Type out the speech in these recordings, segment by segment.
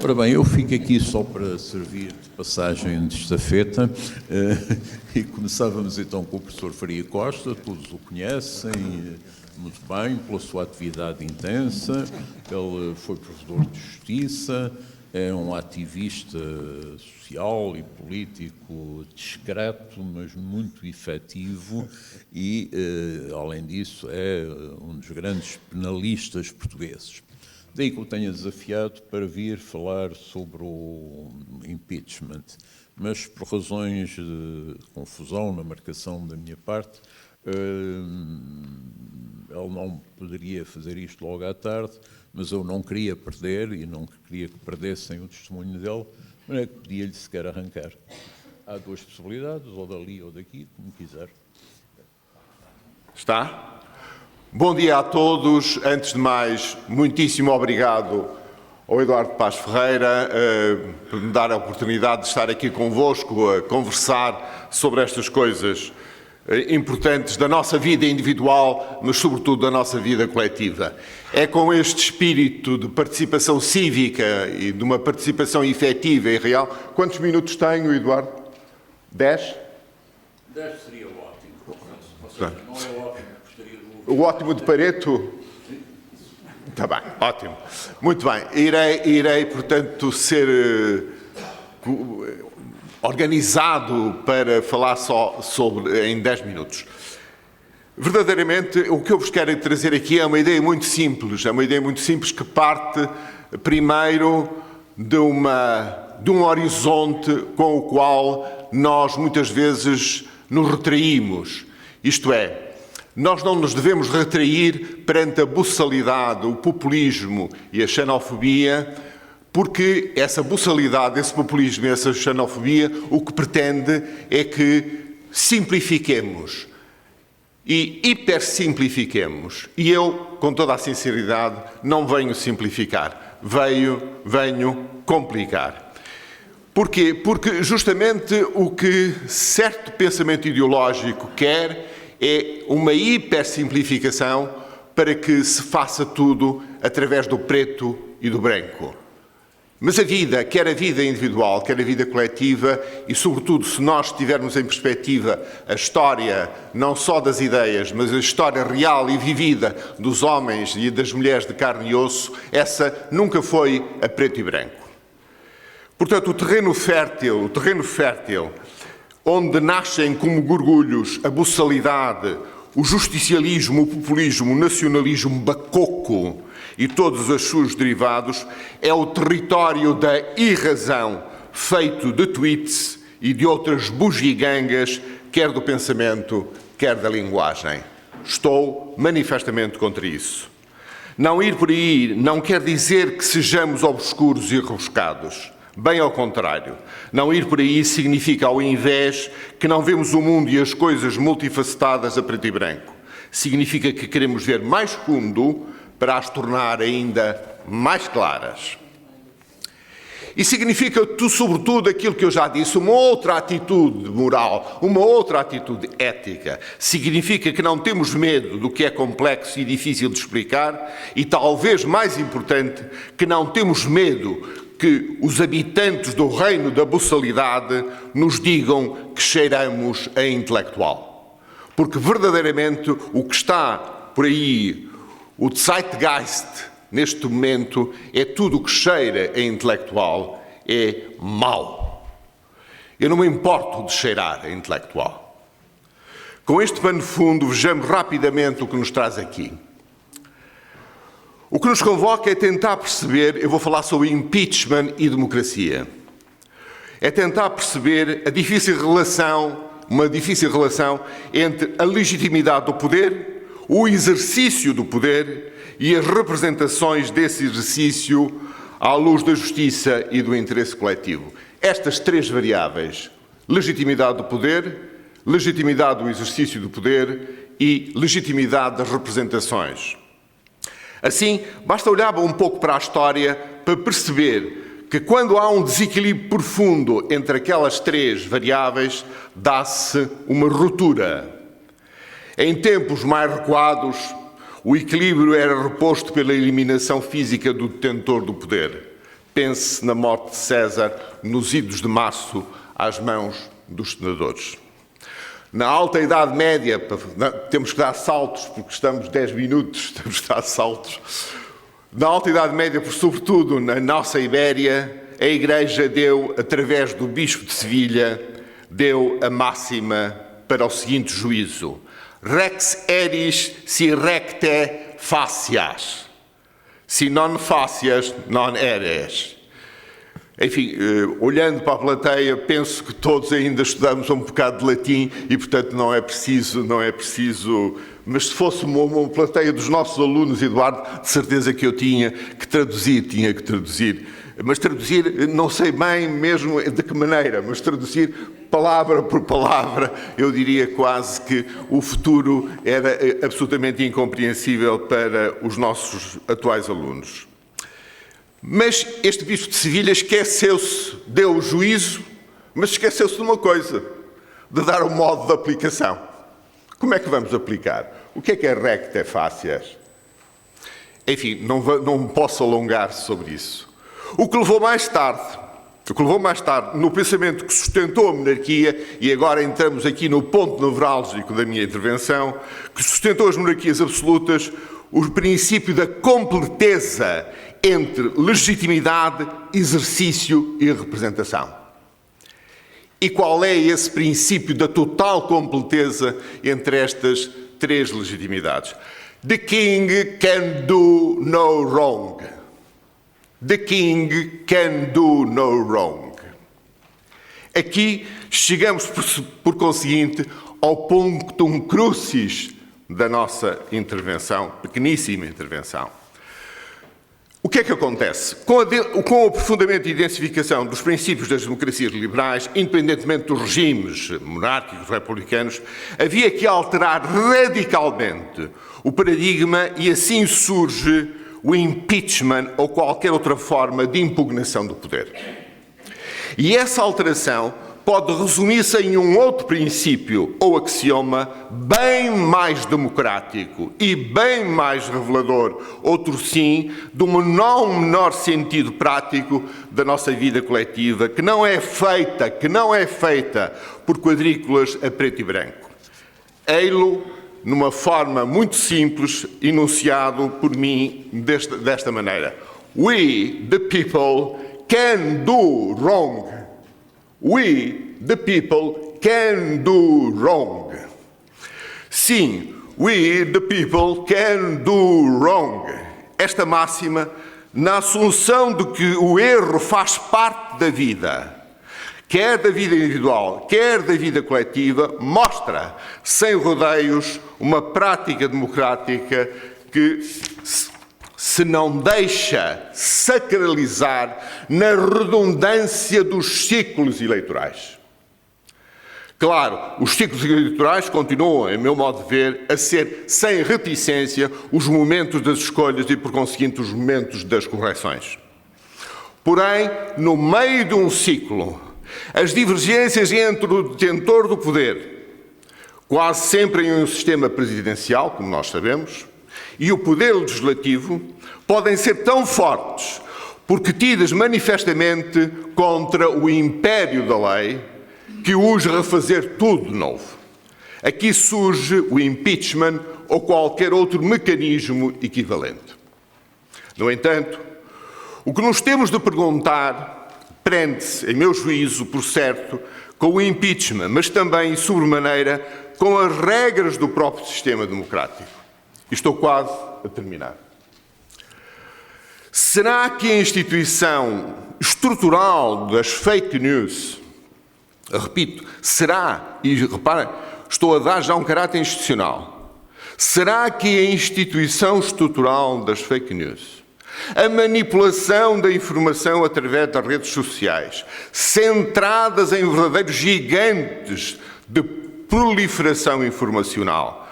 Ora bem, eu fico aqui só para servir de passagem de estafeta e começávamos então com o professor Faria Costa, todos o conhecem muito bem pela sua atividade intensa, ele foi professor de Justiça, é um ativista social e político discreto, mas muito efetivo e, além disso, é um dos grandes penalistas portugueses. Daí que eu tenha desafiado para vir falar sobre o impeachment, mas por razões de confusão na marcação da minha parte, ele não poderia fazer isto logo à tarde, mas eu não queria perder e não queria que perdessem o testemunho dele, mas é que podia-lhe sequer arrancar. Há duas possibilidades, ou dali ou daqui, como quiser. Está? Bom dia a todos. Antes de mais, muitíssimo obrigado ao Eduardo Paz Ferreira por me dar a oportunidade de estar aqui convosco a conversar sobre estas coisas importantes da nossa vida individual, mas sobretudo da nossa vida coletiva. É com este espírito de participação cívica e de uma participação efetiva e real. Quantos minutos tenho, Eduardo? 10? 10 seria ótimo. Ou seja, não é ótimo. O ótimo de Pareto? Está bem, ótimo. Muito bem. Irei, portanto, ser organizado para falar só sobre em 10 minutos. Verdadeiramente, o que eu vos quero trazer aqui é uma ideia muito simples. É uma ideia muito simples que parte, primeiro, de um horizonte com o qual nós, muitas vezes, nos retraímos. Isto é, nós não nos devemos retrair perante a buçalidade, o populismo e a xenofobia, porque essa buçalidade, esse populismo e essa xenofobia, o que pretende é que simplifiquemos e hipersimplifiquemos. E eu, com toda a sinceridade, não venho simplificar, venho complicar. Porquê? Porque justamente o que certo pensamento ideológico quer é uma hipersimplificação para que se faça tudo através do preto e do branco. Mas a vida, quer a vida individual, quer a vida coletiva, e sobretudo se nós tivermos em perspectiva a história, não só das ideias, mas a história real e vivida dos homens e das mulheres de carne e osso, essa nunca foi a preto e branco. Portanto, o terreno fértil, onde nascem como gorgulhos a buçalidade, o justicialismo, o populismo, o nacionalismo bacoco e todos os seus derivados, é o território da irrazão, feito de tweets e de outras bugigangas, quer do pensamento, quer da linguagem. Estou manifestamente contra isso. Não ir por aí não quer dizer que sejamos obscuros e rebuscados. Bem ao contrário. Não ir por aí significa, ao invés, que não vemos o mundo e as coisas multifacetadas a preto e branco. Significa que queremos ver mais fundo para as tornar ainda mais claras. E significa, sobretudo, aquilo que eu já disse, uma outra atitude moral, uma outra atitude ética. Significa que não temos medo do que é complexo e difícil de explicar e, talvez mais importante, que não temos medo que os habitantes do reino da buçalidade nos digam que cheiramos a intelectual. Porque, verdadeiramente, o que está por aí, o Zeitgeist, neste momento, é tudo o que cheira a intelectual, é mau. Eu não me importo de cheirar a intelectual. Com este pano de fundo, vejamos rapidamente o que nos traz aqui. O que nos convoca é tentar perceber, eu vou falar sobre impeachment e democracia, é tentar perceber uma difícil relação entre a legitimidade do poder, o exercício do poder e as representações desse exercício à luz da justiça e do interesse coletivo. Estas três variáveis, legitimidade do poder, legitimidade do exercício do poder e legitimidade das representações. Assim, basta olhar um pouco para a história para perceber que quando há um desequilíbrio profundo entre aquelas três variáveis, dá-se uma ruptura. Em tempos mais recuados, o equilíbrio era reposto pela eliminação física do detentor do poder. Pense na morte de César nos idos de março às mãos dos senadores. Na alta Idade Média, temos que dar saltos, porque estamos 10 minutos, temos que dar saltos. Na alta Idade Média, sobretudo na nossa Ibéria, a Igreja deu, através do Bispo de Sevilha, deu a máxima para o seguinte juízo: Rex eris si recte facias, si non facias non eres. Enfim, olhando para a plateia, penso que todos ainda estudamos um bocado de latim e, portanto, não é preciso, mas se fosse uma plateia dos nossos alunos, Eduardo, de certeza que eu tinha que traduzir. Mas traduzir, não sei bem mesmo de que maneira, mas traduzir palavra por palavra, eu diria quase que o futuro era absolutamente incompreensível para os nossos atuais alunos. Mas este Bispo de Sevilha esqueceu-se, deu o juízo, mas esqueceu-se de uma coisa, de dar o modo de aplicação. Como é que vamos aplicar? O que é recte facias? Enfim, não me posso alongar sobre isso. O que levou mais tarde, no pensamento que sustentou a monarquia, e agora entramos aqui no ponto nevrálgico da minha intervenção, que sustentou as monarquias absolutas, o princípio da completeza entre legitimidade, exercício e representação. E qual é esse princípio da total completeza entre estas três legitimidades? The king can do no wrong. The king can do no wrong. Aqui chegamos, por conseguinte, ao punctum crucis da nossa intervenção, pequeníssima intervenção. O que é que acontece? Com o aprofundamento e intensificação dos princípios das democracias liberais, independentemente dos regimes monárquicos, republicanos, havia que alterar radicalmente o paradigma e assim surge o impeachment ou qualquer outra forma de impugnação do poder. E essa alteração pode resumir-se em um outro princípio ou axioma bem mais democrático e bem mais revelador, outro sim, de um não menor sentido prático da nossa vida coletiva, que não é feita por quadrículas a preto e branco. Ei-lo numa forma muito simples, enunciado por mim desta maneira. We, the people, can do wrong. We, the people, can do wrong. Sim, we, the people, can do wrong. Esta máxima, na assunção de que o erro faz parte da vida, quer da vida individual, quer da vida coletiva, mostra, sem rodeios, uma prática democrática que se não deixa sacralizar na redundância dos ciclos eleitorais. Claro, os ciclos eleitorais continuam, em meu modo de ver, a ser, sem reticência, os momentos das escolhas e, por conseguinte, os momentos das correções. Porém, no meio de um ciclo, as divergências entre o detentor do poder, quase sempre em um sistema presidencial, como nós sabemos, e o poder legislativo podem ser tão fortes porque tidas manifestamente contra o império da lei que urge refazer tudo de novo. Aqui surge o impeachment ou qualquer outro mecanismo equivalente. No entanto, o que nos temos de perguntar prende-se, em meu juízo, por certo, com o impeachment, mas também, sobremaneira, com as regras do próprio sistema democrático. Estou quase a terminar. Será que a instituição estrutural das fake news, repito, será, e reparem, estou a dar já um caráter institucional, será que a instituição estrutural das fake news, a manipulação da informação através das redes sociais, centradas em verdadeiros gigantes de proliferação informacional,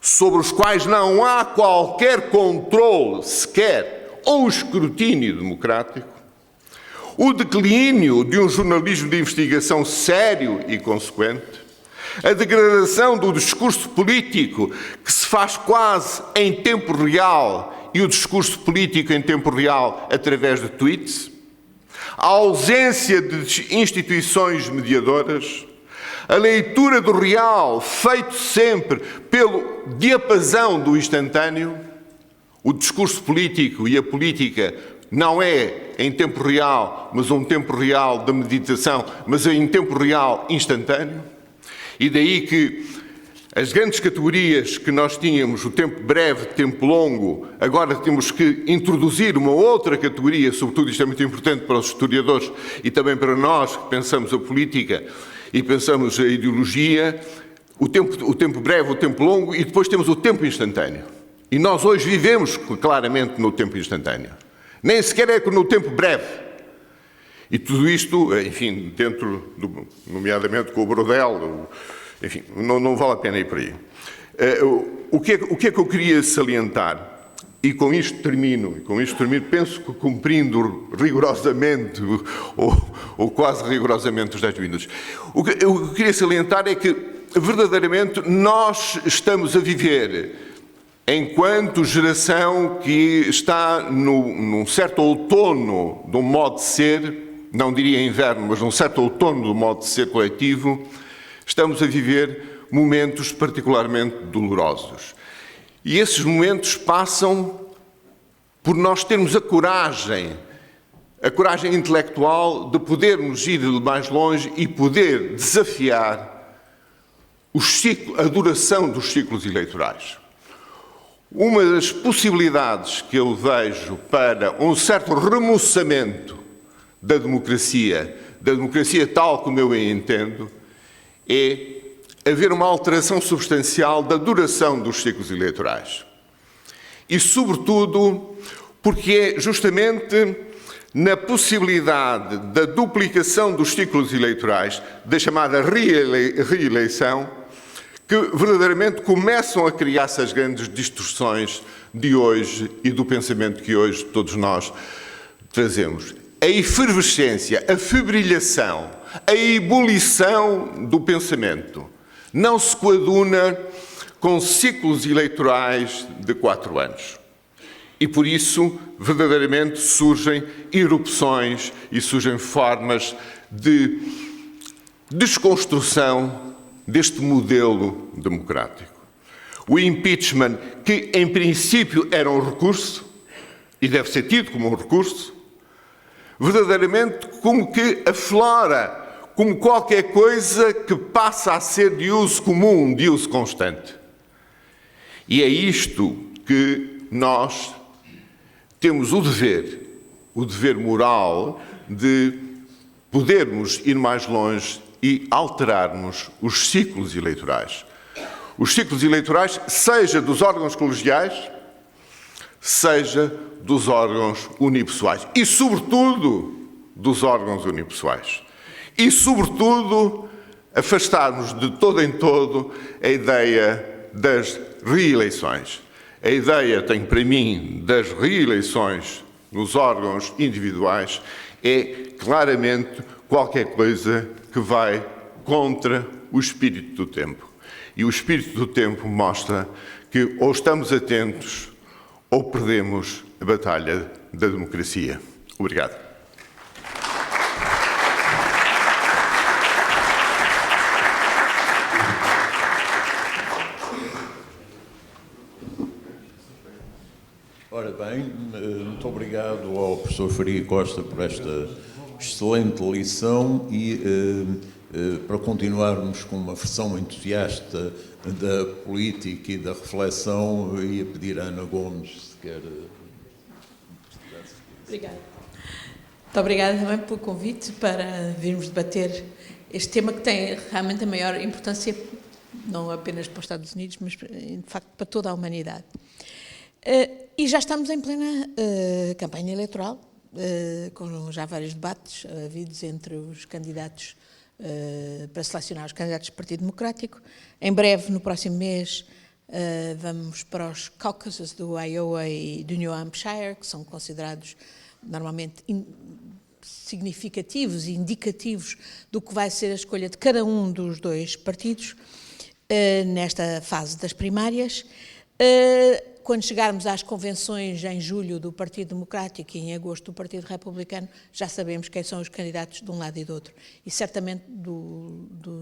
sobre os quais não há qualquer controle sequer ou escrutínio democrático, o declínio de um jornalismo de investigação sério e consequente, a degradação do discurso político que se faz quase em tempo real e o discurso político em tempo real através de tweets, a ausência de instituições mediadoras, a leitura do real, feito sempre pelo diapasão do instantâneo. O discurso político e a política não é em tempo real, mas um tempo real da meditação, mas em tempo real instantâneo. E daí que as grandes categorias que nós tínhamos, o tempo breve, tempo longo, agora temos que introduzir uma outra categoria, sobretudo isto é muito importante para os historiadores e também para nós que pensamos a política e pensamos a ideologia, o tempo breve, o tempo longo, e depois temos o tempo instantâneo. E nós hoje vivemos claramente no tempo instantâneo. Nem sequer é no tempo breve. E tudo isto, enfim, dentro, nomeadamente com o Brodel, enfim, não vale a pena ir por aí. O que é que eu queria salientar? E com isto termino, penso que cumprindo rigorosamente, ou quase rigorosamente, os 10 minutos. O que eu queria salientar é que, verdadeiramente, nós estamos a viver, enquanto geração que está num certo outono do modo de ser, não diria inverno, mas num certo outono do modo de ser coletivo, estamos a viver momentos particularmente dolorosos. E esses momentos passam por nós termos a coragem intelectual de podermos ir mais longe e poder desafiar a duração dos ciclos eleitorais. Uma das possibilidades que eu vejo para um certo remoçamento da democracia tal como eu a entendo, é haver uma alteração substancial da duração dos ciclos eleitorais. E, sobretudo, porque é justamente na possibilidade da duplicação dos ciclos eleitorais, da chamada reeleição, que verdadeiramente começam a criar-se as grandes distorções de hoje e do pensamento que hoje todos nós trazemos. A efervescência, a febrilhação, a ebulição do pensamento não se coaduna com ciclos eleitorais de 4 anos. E por isso, verdadeiramente, surgem erupções e surgem formas de desconstrução deste modelo democrático. O impeachment, que em princípio era um recurso, e deve ser tido como um recurso, verdadeiramente como que aflora como qualquer coisa que passa a ser de uso comum, de uso constante. E é isto que nós temos o dever moral de podermos ir mais longe e alterarmos os ciclos eleitorais. Os ciclos eleitorais, seja dos órgãos colegiais, seja dos órgãos unipessoais. E, sobretudo, dos órgãos unipessoais. E, sobretudo, afastarmos de todo em todo a ideia das reeleições. A ideia, tenho para mim, das reeleições nos órgãos individuais é claramente qualquer coisa que vai contra o espírito do tempo. E o espírito do tempo mostra que ou estamos atentos ou perdemos a batalha da democracia. Obrigado. Ora bem, muito obrigado ao professor Faria Costa por esta excelente lição e para continuarmos com uma versão entusiasta da política e da reflexão, eu ia pedir a Ana Gomes se quer... Obrigada. Muito obrigada também pelo convite para virmos debater este tema que tem realmente a maior importância, não apenas para os Estados Unidos, mas de facto para toda a humanidade. E já estamos em plena campanha eleitoral, com já vários debates havidos entre os candidatos para selecionar os candidatos do Partido Democrático. Em breve, no próximo mês, vamos para os caucuses do Iowa e do New Hampshire, que são considerados normalmente significativos e indicativos do que vai ser a escolha de cada um dos dois partidos nesta fase das primárias. quando chegarmos às convenções em julho do Partido Democrático e em agosto do Partido Republicano, já sabemos quem são os candidatos de um lado e do outro. E certamente,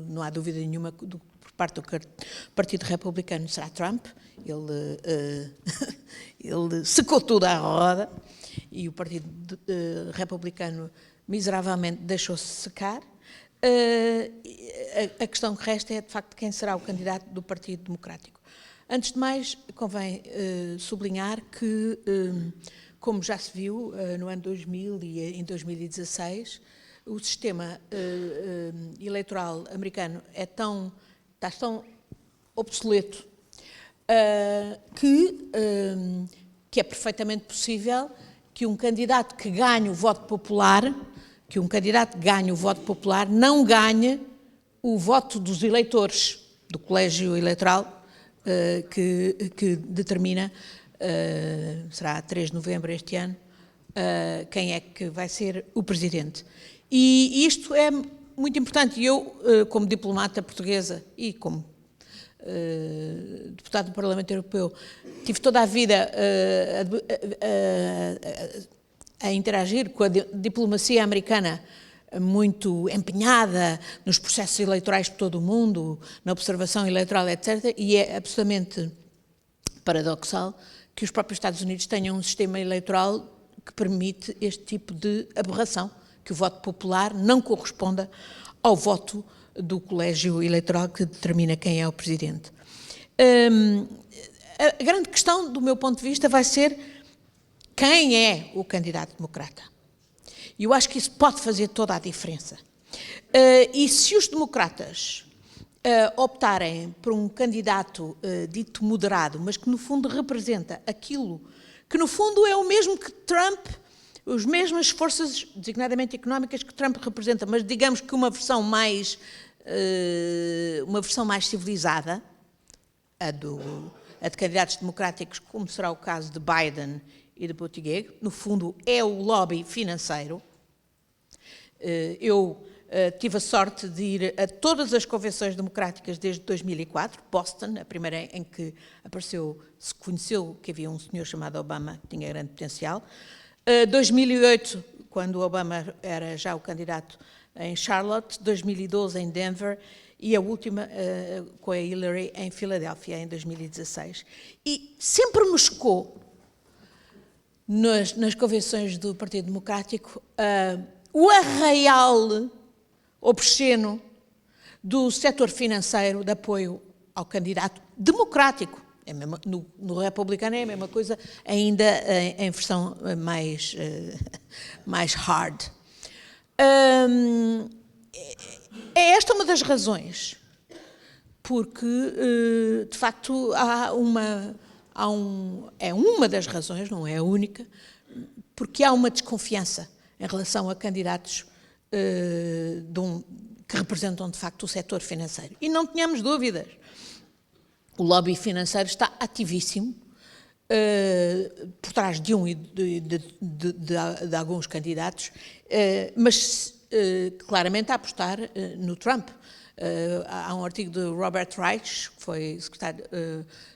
não há dúvida nenhuma, por parte do Partido Republicano será Trump. Ele secou tudo à roda e o Partido Republicano miseravelmente deixou-se secar. A questão que resta é, de facto, quem será o candidato do Partido Democrático. Antes de mais, convém sublinhar que, como já se viu no ano 2000 e em 2016, o sistema eleitoral americano está tão obsoleto que é perfeitamente possível que um candidato que ganhe o voto popular, não ganhe o voto dos eleitores do colégio eleitoral que determina, será 3 de novembro este ano, quem é que vai ser o presidente. E isto é muito importante. E eu, como diplomata portuguesa e como deputado do Parlamento Europeu, tive toda a vida a interagir com a diplomacia americana, muito empenhada nos processos eleitorais de todo o mundo, na observação eleitoral, etc. E é absolutamente paradoxal que os próprios Estados Unidos tenham um sistema eleitoral que permite este tipo de aberração, que o voto popular não corresponda ao voto do colégio eleitoral que determina quem é o presidente. A grande questão, do meu ponto de vista, vai ser quem é o candidato democrata. E eu acho que isso pode fazer toda a diferença. E se os democratas optarem por um candidato dito moderado, mas que no fundo representa aquilo que no fundo é o mesmo que Trump, as mesmas forças, designadamente económicas, que Trump representa, mas digamos que uma versão mais civilizada, a de candidatos democráticos, como será o caso de Biden e de Buttigieg, no fundo é o lobby financeiro. Eu tive a sorte de ir a todas as convenções democráticas desde 2004, Boston, a primeira em que se conheceu que havia um senhor chamado Obama, que tinha grande potencial. 2008, quando Obama era já o candidato em Charlotte, 2012 em Denver e a última com a Hillary em Filadélfia, em 2016. E sempre me chocou, nas convenções do Partido Democrático, o arraial obsceno do setor financeiro de apoio ao candidato democrático. É mesmo, no republicano é a mesma coisa, ainda em versão mais hard. É esta uma das razões, porque, de facto, é uma das razões, não é a única, porque há uma desconfiança em relação a candidatos que representam, de facto, o setor financeiro. E não tenhamos dúvidas, o lobby financeiro está ativíssimo por trás de um e de alguns candidatos, mas claramente a apostar no Trump. Há um artigo de Robert Reich, que foi secretário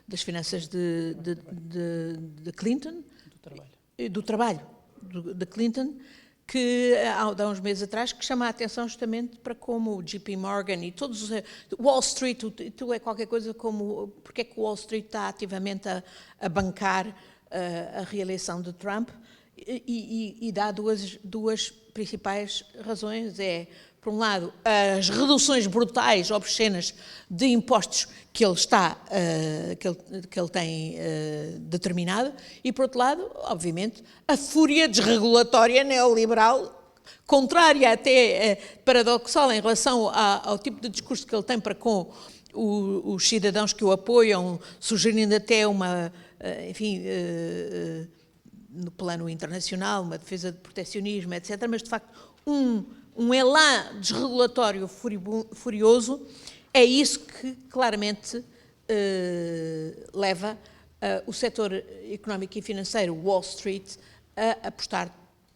das Finanças de Clinton, do trabalho de Clinton, que há uns meses atrás, que chama a atenção justamente para como o JP Morgan e todos os... Wall Street, tu é qualquer coisa como... Porque é que o Wall Street está ativamente a bancar a reeleição de Trump e dá duas principais razões. Por um lado, as reduções brutais, obscenas, de impostos que ele tem determinado, e, por outro lado, obviamente, a fúria desregulatória neoliberal, contrária até paradoxal em relação ao tipo de discurso que ele tem para com os cidadãos que o apoiam, sugerindo até no plano internacional, uma defesa de proteccionismo, etc., mas, de facto, um elã desregulatório furioso, é isso que claramente leva o setor económico e financeiro, Wall Street, a apostar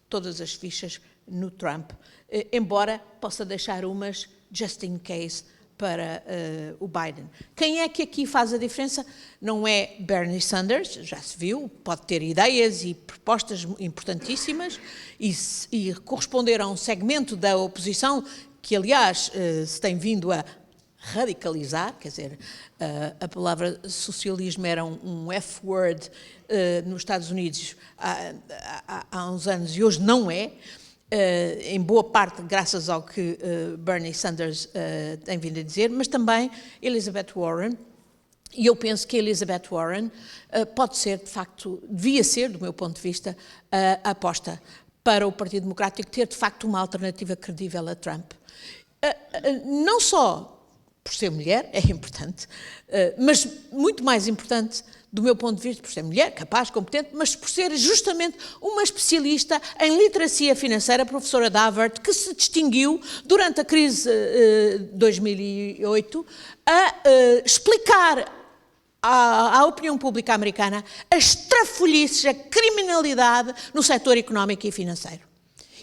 todas as fichas no Trump, embora possa deixar umas just in case para o Biden. Quem é que aqui faz a diferença? Não é Bernie Sanders, já se viu, pode ter ideias e propostas importantíssimas e corresponder a um segmento da oposição que, aliás, se tem vindo a radicalizar, quer dizer, a palavra socialismo era um F-word nos Estados Unidos há uns anos e hoje não é, em boa parte graças ao que Bernie Sanders tem vindo a dizer, mas também Elizabeth Warren, e eu penso que Elizabeth Warren pode ser, de facto, devia ser, do meu ponto de vista, a aposta para o Partido Democrático ter, de facto, uma alternativa credível a Trump. Não só por ser mulher, é importante, mas muito mais importante, do meu ponto de vista, por ser mulher, capaz, competente, mas por ser justamente uma especialista em literacia financeira, professora de Harvard, que se distinguiu durante a crise de 2008 a explicar à opinião pública americana as trafolhices, a criminalidade no setor económico e financeiro.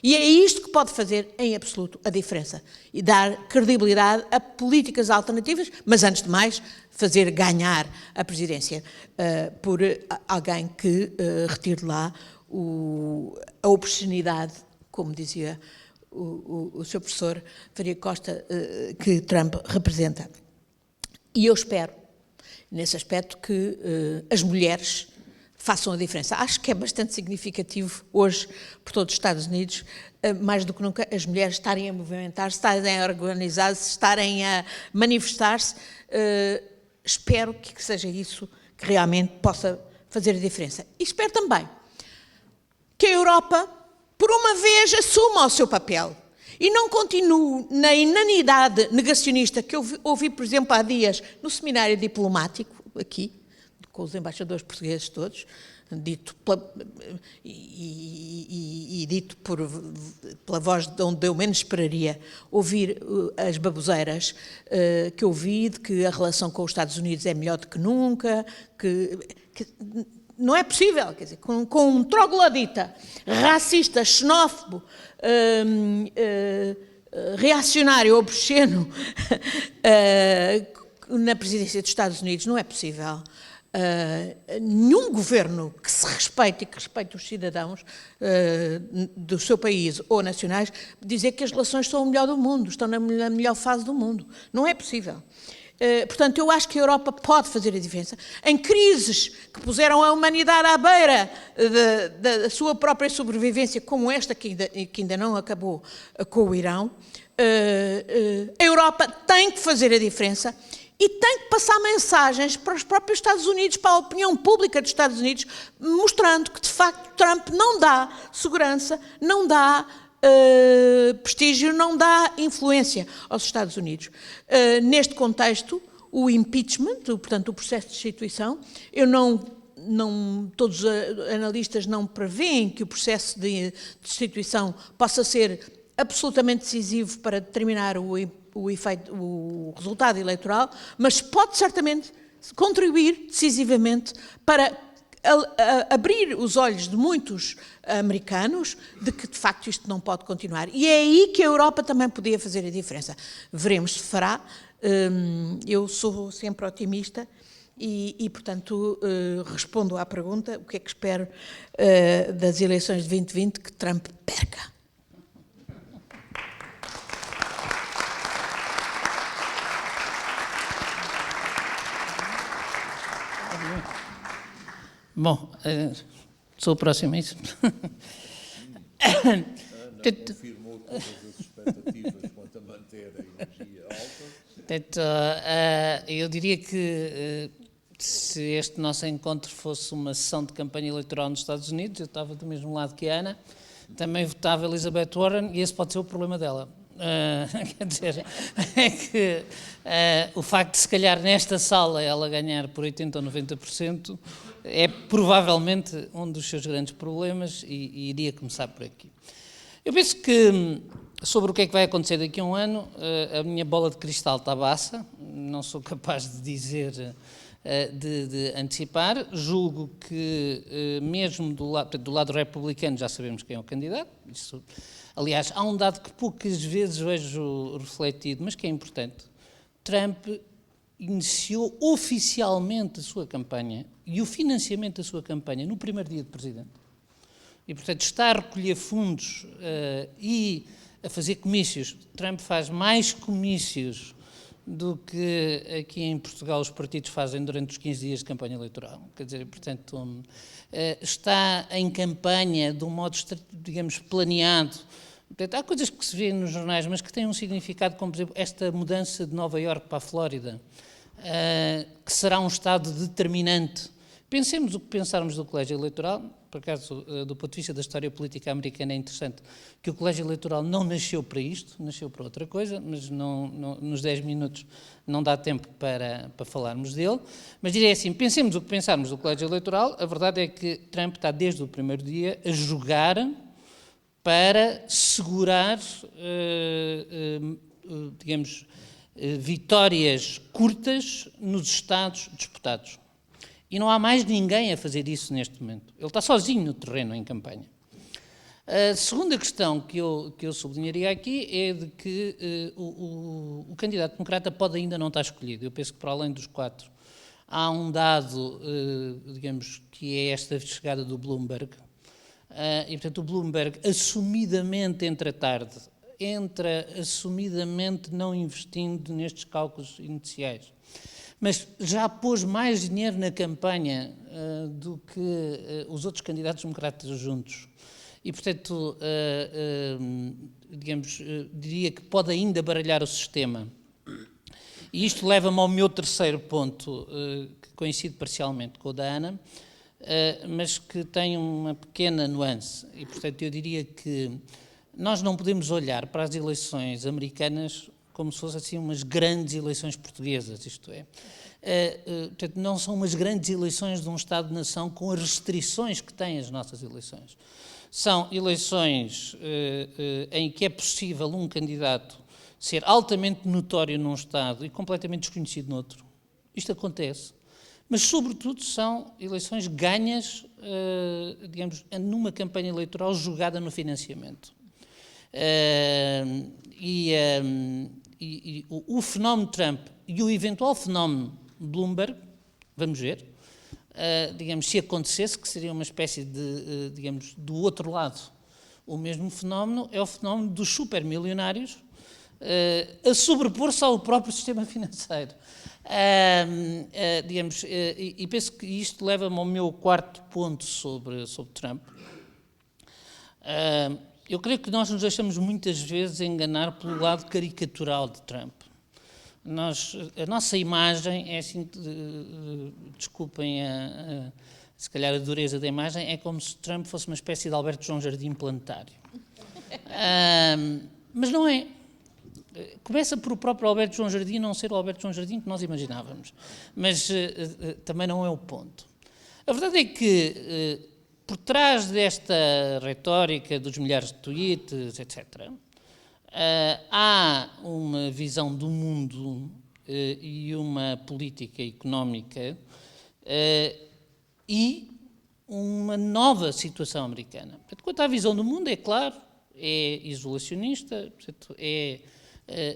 E é isto que pode fazer, em absoluto, a diferença. E dar credibilidade a políticas alternativas, mas, antes de mais, fazer ganhar a presidência por alguém que retire lá a oportunidade, como dizia o seu professor Faria Costa, que Trump representa. E eu espero, nesse aspecto, que as mulheres façam a diferença. Acho que é bastante significativo hoje, por todos os Estados Unidos, mais do que nunca, as mulheres estarem a movimentar-se, estarem a organizar-se, estarem a manifestar-se. Espero que seja isso que realmente possa fazer a diferença. E espero também que a Europa, por uma vez, assuma o seu papel e não continue na inanidade negacionista que eu ouvi, por exemplo, há dias no seminário diplomático, aqui, com os embaixadores portugueses todos, dito dito pela voz de onde eu menos esperaria ouvir as baboseiras que eu ouvi, de que a relação com os Estados Unidos é melhor do que nunca, que não é possível, quer dizer, com um troglodita racista, xenófobo, reacionário, obsceno na presidência dos Estados Unidos, não é possível. Nenhum governo que se respeite e que respeite os cidadãos do seu país ou nacionais dizer que as relações são o melhor do mundo, estão na melhor fase do mundo. Não é possível. Portanto, eu acho que a Europa pode fazer a diferença. Em crises que puseram a humanidade à beira da sua própria sobrevivência, como esta que ainda não acabou com o Irão, a Europa tem que fazer a diferença e tem que passar mensagens para os próprios Estados Unidos, para a opinião pública dos Estados Unidos, mostrando que, de facto, Trump não dá segurança, não dá prestígio, não dá influência aos Estados Unidos. Neste contexto, o impeachment, portanto, o processo de destituição, todos os analistas não prevêem que o processo de destituição possa ser absolutamente decisivo para determinar o resultado eleitoral, mas pode certamente contribuir decisivamente para abrir os olhos de muitos americanos de que, de facto, isto não pode continuar. E é aí que a Europa também podia fazer a diferença. Veremos se fará. Eu sou sempre otimista e portanto, respondo à pergunta, o que é que espero das eleições de 2020, que Trump perca. Bom, sou o próximo, é isso? Confirmou todas as expectativas quanto a manter a energia alta. Portanto, eu diria que se este nosso encontro fosse uma sessão de campanha eleitoral nos Estados Unidos, eu estava do mesmo lado que a Ana, também votava Elizabeth Warren e esse pode ser o problema dela. Quer dizer, é que o facto de, se calhar, nesta sala ela ganhar por 80% ou 90% é provavelmente um dos seus grandes problemas e iria começar por aqui. Eu penso que, sobre o que é que vai acontecer daqui a um ano, a minha bola de cristal está baixa, não sou capaz de dizer, de antecipar. Julgo que, mesmo do lado republicano, já sabemos quem é o candidato. Isso, aliás, há um dado que poucas vezes vejo refletido, mas que é importante. Trump iniciou oficialmente a sua campanha e o financiamento da sua campanha no primeiro dia de presidente. E, portanto, está a recolher fundos e a fazer comícios. Trump faz mais comícios do que aqui em Portugal os partidos fazem durante os 15 dias de campanha eleitoral. Quer dizer, portanto, está em campanha de um modo, digamos, planeado. Portanto, há coisas que se vê nos jornais, mas que têm um significado, como, por exemplo, esta mudança de Nova Iorque para a Flórida, que será um estado determinante. Pensemos o que pensarmos do colégio eleitoral. Por acaso, do ponto de vista da história política americana, é interessante que o colégio eleitoral não nasceu para isto, nasceu para outra coisa, mas nos 10 minutos não dá tempo para falarmos dele. Mas direi assim, pensemos o que pensarmos do colégio eleitoral, a verdade é que Trump está desde o primeiro dia a jogar para segurar, digamos, vitórias curtas nos estados disputados. E não há mais ninguém a fazer isso neste momento. Ele está sozinho no terreno em campanha. A segunda questão que eu sublinharia aqui é de que o candidato democrata pode ainda não estar escolhido. Eu penso que, para além dos 4, há um dado, digamos, que é esta chegada do Bloomberg. E, portanto, o Bloomberg assumidamente entra tarde, entra assumidamente não investindo nestes cálculos iniciais. Mas já pôs mais dinheiro na campanha do que os outros candidatos democratas juntos. E, portanto, digamos, diria que pode ainda baralhar o sistema. E isto leva-me ao meu terceiro ponto, que coincide parcialmente com o da Ana, mas que tem uma pequena nuance. E, portanto, eu diria que nós não podemos olhar para as eleições americanas como se fossem assim umas grandes eleições portuguesas, isto é. Portanto, não são umas grandes eleições de um Estado-nação com as restrições que têm as nossas eleições. São eleições em que é possível um candidato ser altamente notório num Estado e completamente desconhecido noutro. Isto acontece. Mas, sobretudo, são eleições ganhas, digamos, numa campanha eleitoral jogada no financiamento. O fenómeno Trump e o eventual fenómeno Bloomberg, vamos ver, digamos, se acontecesse, que seria uma espécie de, digamos, do outro lado. O mesmo fenómeno é o fenómeno dos supermilionários a sobrepor-se ao próprio sistema financeiro. Digamos, e penso que isto leva-me ao meu quarto ponto sobre Trump. Eu creio que nós nos deixamos muitas vezes enganar pelo lado caricatural de Trump. A nossa imagem é assim, desculpem se calhar a dureza da imagem, é como se Trump fosse uma espécie de Alberto João Jardim planetário. Mas não é. Começa por o próprio Alberto João Jardim não ser o Alberto João Jardim que nós imaginávamos. Mas também não é o ponto. A verdade é que por trás desta retórica dos milhares de tweets, etc., há uma visão do mundo e uma política económica e uma nova situação americana. Portanto, quanto à visão do mundo, é claro, é isolacionista, portanto,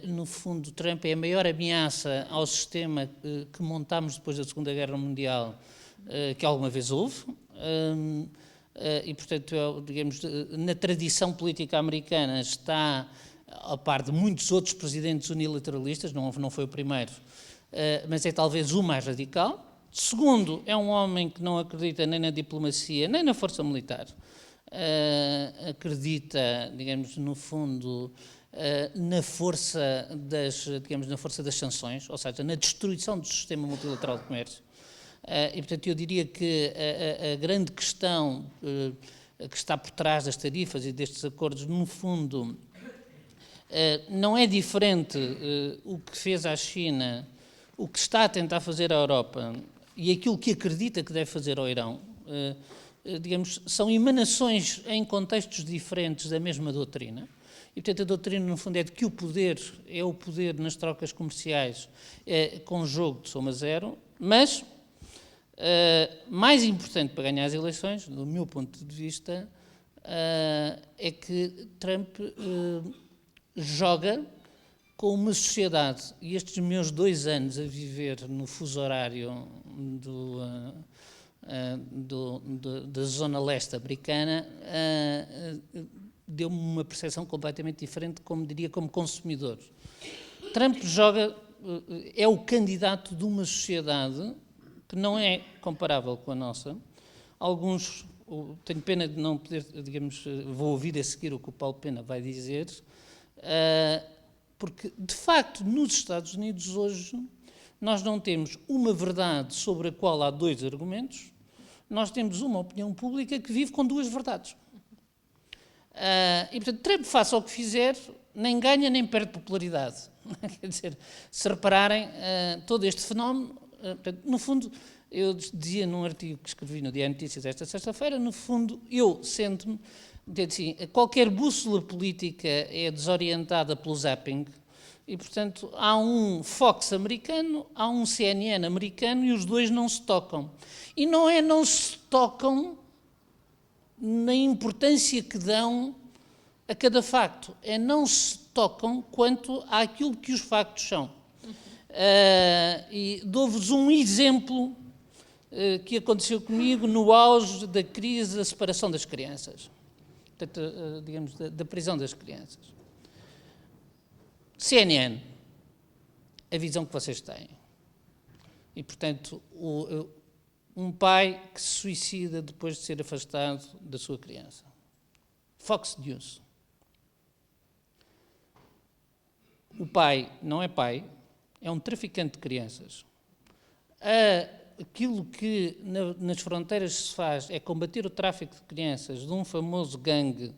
no fundo, Trump é a maior ameaça ao sistema que montámos depois da Segunda Guerra Mundial que alguma vez houve. E, portanto, digamos, na tradição política americana está ao par de muitos outros presidentes unilateralistas, não foi o primeiro, mas é talvez o mais radical. Segundo, é um homem que não acredita nem na diplomacia, nem na força militar. Acredita, digamos, no fundo, na força das sanções, ou seja, na destruição do sistema multilateral de comércio. E, portanto, eu diria que a grande questão que está por trás das tarifas e destes acordos, no fundo, não é diferente o que fez à China, o que está a tentar fazer à Europa e aquilo que acredita que deve fazer ao Irão. Digamos, são emanações em contextos diferentes da mesma doutrina. E, portanto, a doutrina, no fundo, é de que o poder é o poder nas trocas comerciais com jogo de soma zero, mas mais importante para ganhar as eleições, do meu ponto de vista, é que Trump joga com uma sociedade, e estes meus 2 anos a viver no fuso horário da zona leste americana, deu-me uma percepção completamente diferente, como diria, como consumidor. Trump é o candidato de uma sociedade que não é comparável com a nossa. Alguns, tenho pena de não poder, digamos, vou ouvir a seguir o que o Paulo Pena vai dizer, porque, de facto, nos Estados Unidos hoje, nós não temos uma verdade sobre a qual há 2 argumentos, nós temos uma opinião pública que vive com 2 verdades. E, portanto, Trump, faça o que fizer, nem ganha nem perde popularidade. Quer dizer, se repararem, todo este fenómeno, portanto, no fundo, eu dizia num artigo que escrevi no Diário de Notícias esta sexta-feira, no fundo, eu sento-me, assim, qualquer bússola política é desorientada pelo zapping, e, portanto, há um Fox americano, há um CNN americano, e os 2 não se tocam. E não se tocam na importância que dão a cada facto, não se tocam quanto àquilo que os factos são. E dou-vos um exemplo que aconteceu comigo no auge da crise da separação das crianças, portanto, digamos, da prisão das crianças. CNN, a visão que vocês têm. E, portanto, um pai que se suicida depois de ser afastado da sua criança. Fox News. O pai não é pai, é um traficante de crianças. Aquilo que nas fronteiras se faz é combater o tráfico de crianças de um famoso gangue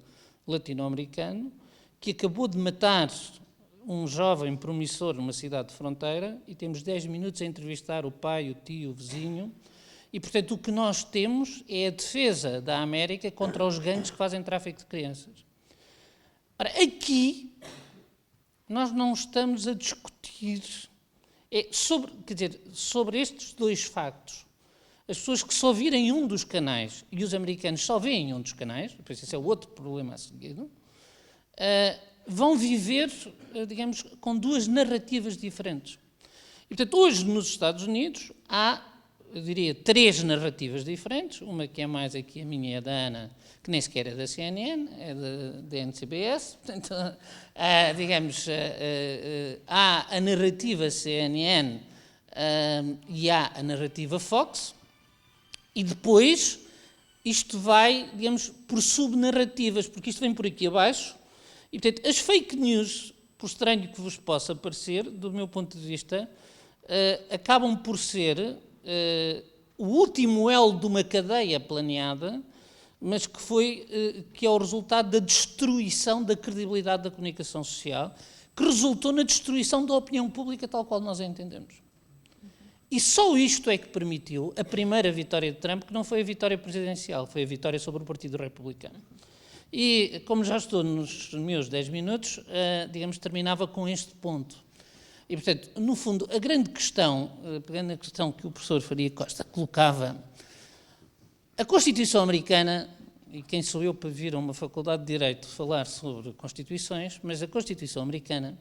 latino-americano que acabou de matar um jovem promissor numa cidade de fronteira, e temos 10 minutos a entrevistar o pai, o tio, o vizinho, e, portanto, o que nós temos é a defesa da América contra os gangues que fazem tráfico de crianças. Ora, aqui nós não estamos a discutir sobre estes 2 factos. As pessoas que só virem um dos canais, e os americanos só veem um dos canais, por isso esse é o outro problema a seguir, vão viver, digamos, com 2 narrativas diferentes. E, portanto, hoje nos Estados Unidos há, eu diria, 3 narrativas diferentes, uma que é mais aqui, a minha é da Ana, que nem sequer é da CNN, é da NCBS, portanto, digamos, há a narrativa CNN e há a narrativa Fox, e depois isto vai, digamos, por subnarrativas, porque isto vem por aqui abaixo, e, portanto, as fake news, por estranho que vos possa parecer, do meu ponto de vista, acabam por ser o último elo de uma cadeia planeada, mas que é o resultado da destruição da credibilidade da comunicação social, que resultou na destruição da opinião pública tal qual nós a entendemos. E só isto é que permitiu a primeira vitória de Trump, que não foi a vitória presidencial, foi a vitória sobre o Partido Republicano. E, como já estou nos meus 10 minutos, digamos, terminava com este ponto. E, portanto, no fundo, a grande questão, pegando a questão que o professor Faria Costa colocava, a Constituição Americana, e quem sou eu para vir a uma faculdade de Direito falar sobre Constituições, mas a Constituição Americana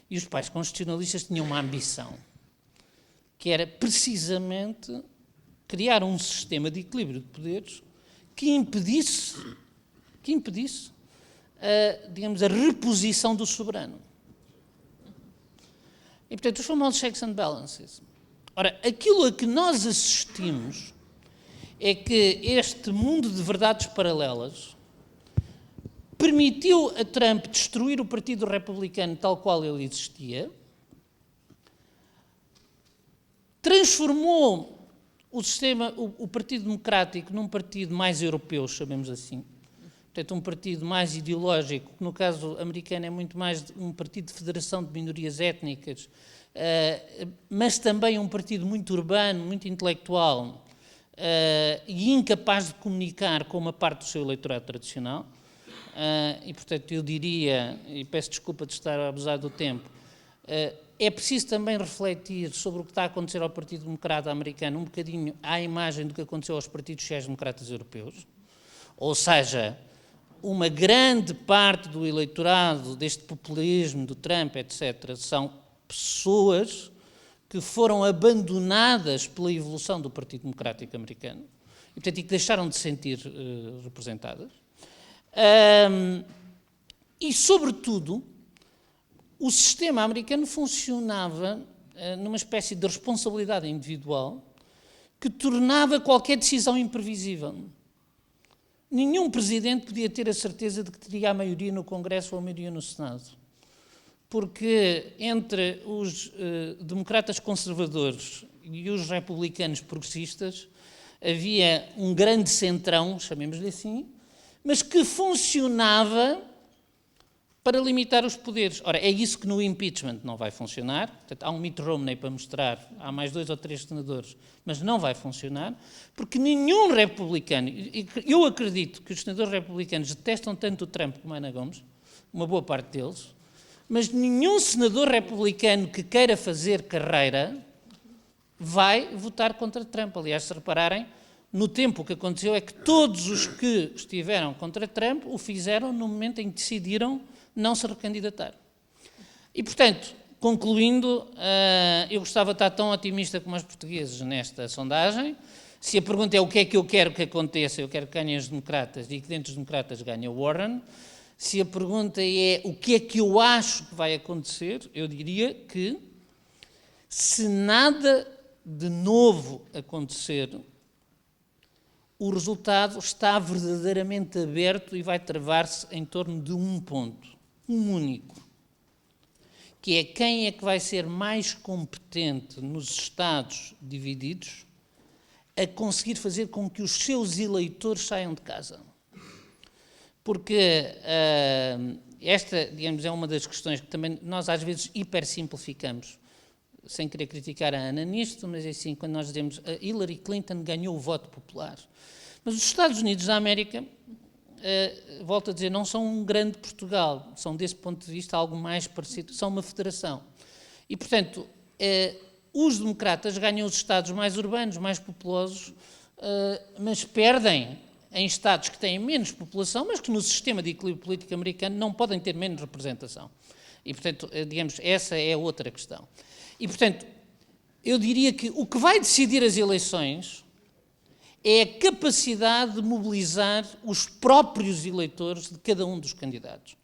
e os pais constitucionalistas tinham uma ambição, que era precisamente criar um sistema de equilíbrio de poderes que impedisse digamos, a reposição do soberano. E, portanto, os famosos checks and balances. Ora, aquilo a que nós assistimos é que este mundo de verdades paralelas permitiu a Trump destruir o Partido Republicano tal qual ele existia, transformou o Partido Democrático num partido mais europeu, chamemos assim. Portanto, um partido mais ideológico, que no caso americano é muito mais um partido de federação de minorias étnicas, mas também um partido muito urbano, muito intelectual e incapaz de comunicar com uma parte do seu eleitorado tradicional. E, portanto, eu diria, e peço desculpa de estar a abusar do tempo, é preciso também refletir sobre o que está a acontecer ao Partido Democrata americano, um bocadinho à imagem do que aconteceu aos partidos sociais-democratas europeus, ou seja, uma grande parte do eleitorado deste populismo, do Trump, etc., são pessoas que foram abandonadas pela evolução do Partido Democrático americano e, portanto, que deixaram de se sentir representadas. E, sobretudo, o sistema americano funcionava numa espécie de responsabilidade individual que tornava qualquer decisão imprevisível. Nenhum presidente podia ter a certeza de que teria a maioria no Congresso ou a maioria no Senado, porque entre os democratas conservadores e os republicanos progressistas havia um grande centrão, chamemos-lhe assim, mas que funcionava para limitar os poderes. Ora, é isso que no impeachment não vai funcionar. Portanto, há um Mitt Romney para mostrar, há mais 2 ou 3 senadores, mas não vai funcionar, porque nenhum republicano, e eu acredito que os senadores republicanos detestam tanto o Trump como a Ana Gomes, uma boa parte deles, mas nenhum senador republicano que queira fazer carreira vai votar contra Trump. Aliás, se repararem, no tempo o que aconteceu é que todos os que estiveram contra Trump o fizeram no momento em que decidiram não se recandidatar. E, portanto, concluindo, eu gostava de estar tão otimista como os portugueses nesta sondagem. Se a pergunta é o que é que eu quero que aconteça, eu quero que ganhem os democratas e que dentro dos democratas ganhe o Warren. Se a pergunta é o que é que eu acho que vai acontecer, eu diria que, se nada de novo acontecer, o resultado está verdadeiramente aberto e vai travar-se em torno de um ponto, um único, que é quem é que vai ser mais competente nos Estados divididos a conseguir fazer com que os seus eleitores saiam de casa. Porque esta, digamos, é uma das questões que também nós às vezes hipersimplificamos, sem querer criticar a Ana nisto, mas é assim, quando nós dizemos a Hillary Clinton ganhou o voto popular. Mas os Estados Unidos da América, volto a dizer, não são um grande Portugal, são desse ponto de vista algo mais parecido, são uma federação. E, portanto, os democratas ganham os estados mais urbanos, mais populosos, mas perdem em estados que têm menos população, mas que no sistema de equilíbrio político americano não podem ter menos representação. E, portanto, digamos, essa é outra questão. E, portanto, eu diria que o que vai decidir as eleições é a capacidade de mobilizar os próprios eleitores de cada um dos candidatos.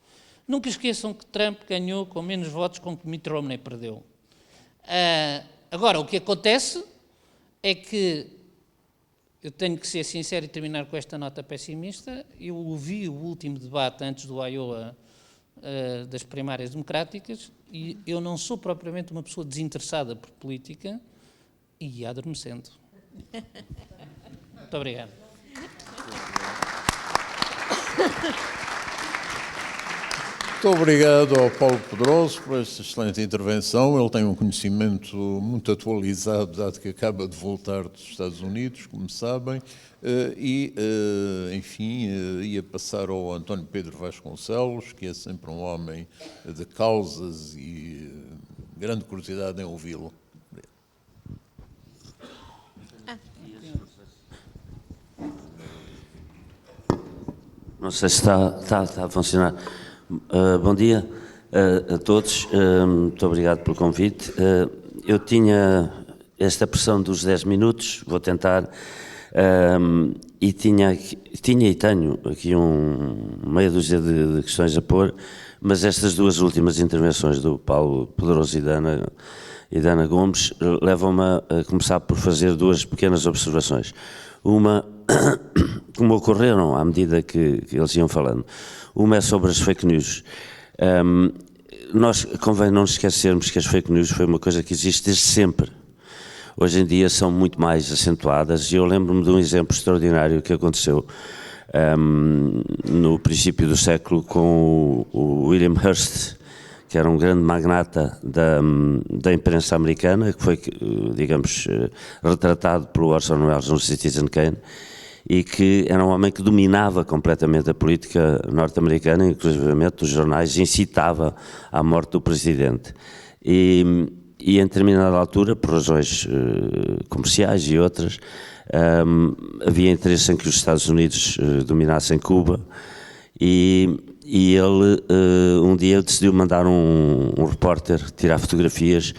Nunca esqueçam que Trump ganhou com menos votos com que Mitt Romney perdeu. Agora, o que acontece é que, eu tenho que ser sincero e terminar com esta nota pessimista, eu ouvi o último debate antes do Iowa das primárias democráticas e eu não sou propriamente uma pessoa desinteressada por política e ia adormecendo. Muito obrigado. Muito obrigado ao Paulo Pedroso por esta excelente intervenção. Ele tem um conhecimento muito atualizado, dado que acaba de voltar dos Estados Unidos, como sabem, enfim, ia passar ao António Pedro Vasconcelos, que é sempre um homem de causas e grande curiosidade em ouvi-lo. Não sei se está a funcionar. Bom dia a todos, muito obrigado pelo convite. Eu tinha esta pressão dos 10 minutos, vou tentar, e tinha e tenho aqui meia dúzia de questões a pôr, mas estas duas últimas intervenções do Paulo Pedroso e da Ana Gomes levam-me a começar por fazer duas pequenas observações. Uma, como ocorreram à medida que eles iam falando. Uma é sobre as fake news. Nós convém não nos esquecermos que as fake news foi uma coisa que existe desde sempre. Hoje em dia são muito mais acentuadas e eu lembro-me de um exemplo extraordinário que aconteceu no princípio do século com o William Hearst, que era um grande magnata da imprensa americana, que foi, digamos, retratado pelo Orson Welles no Citizen Kane, e que era um homem que dominava completamente a política norte-americana, inclusive os jornais, incitava à morte do presidente. E em determinada altura, por razões comerciais e outras, havia interesse em que os Estados Unidos dominassem Cuba, E ele um dia decidiu mandar um repórter tirar fotografias,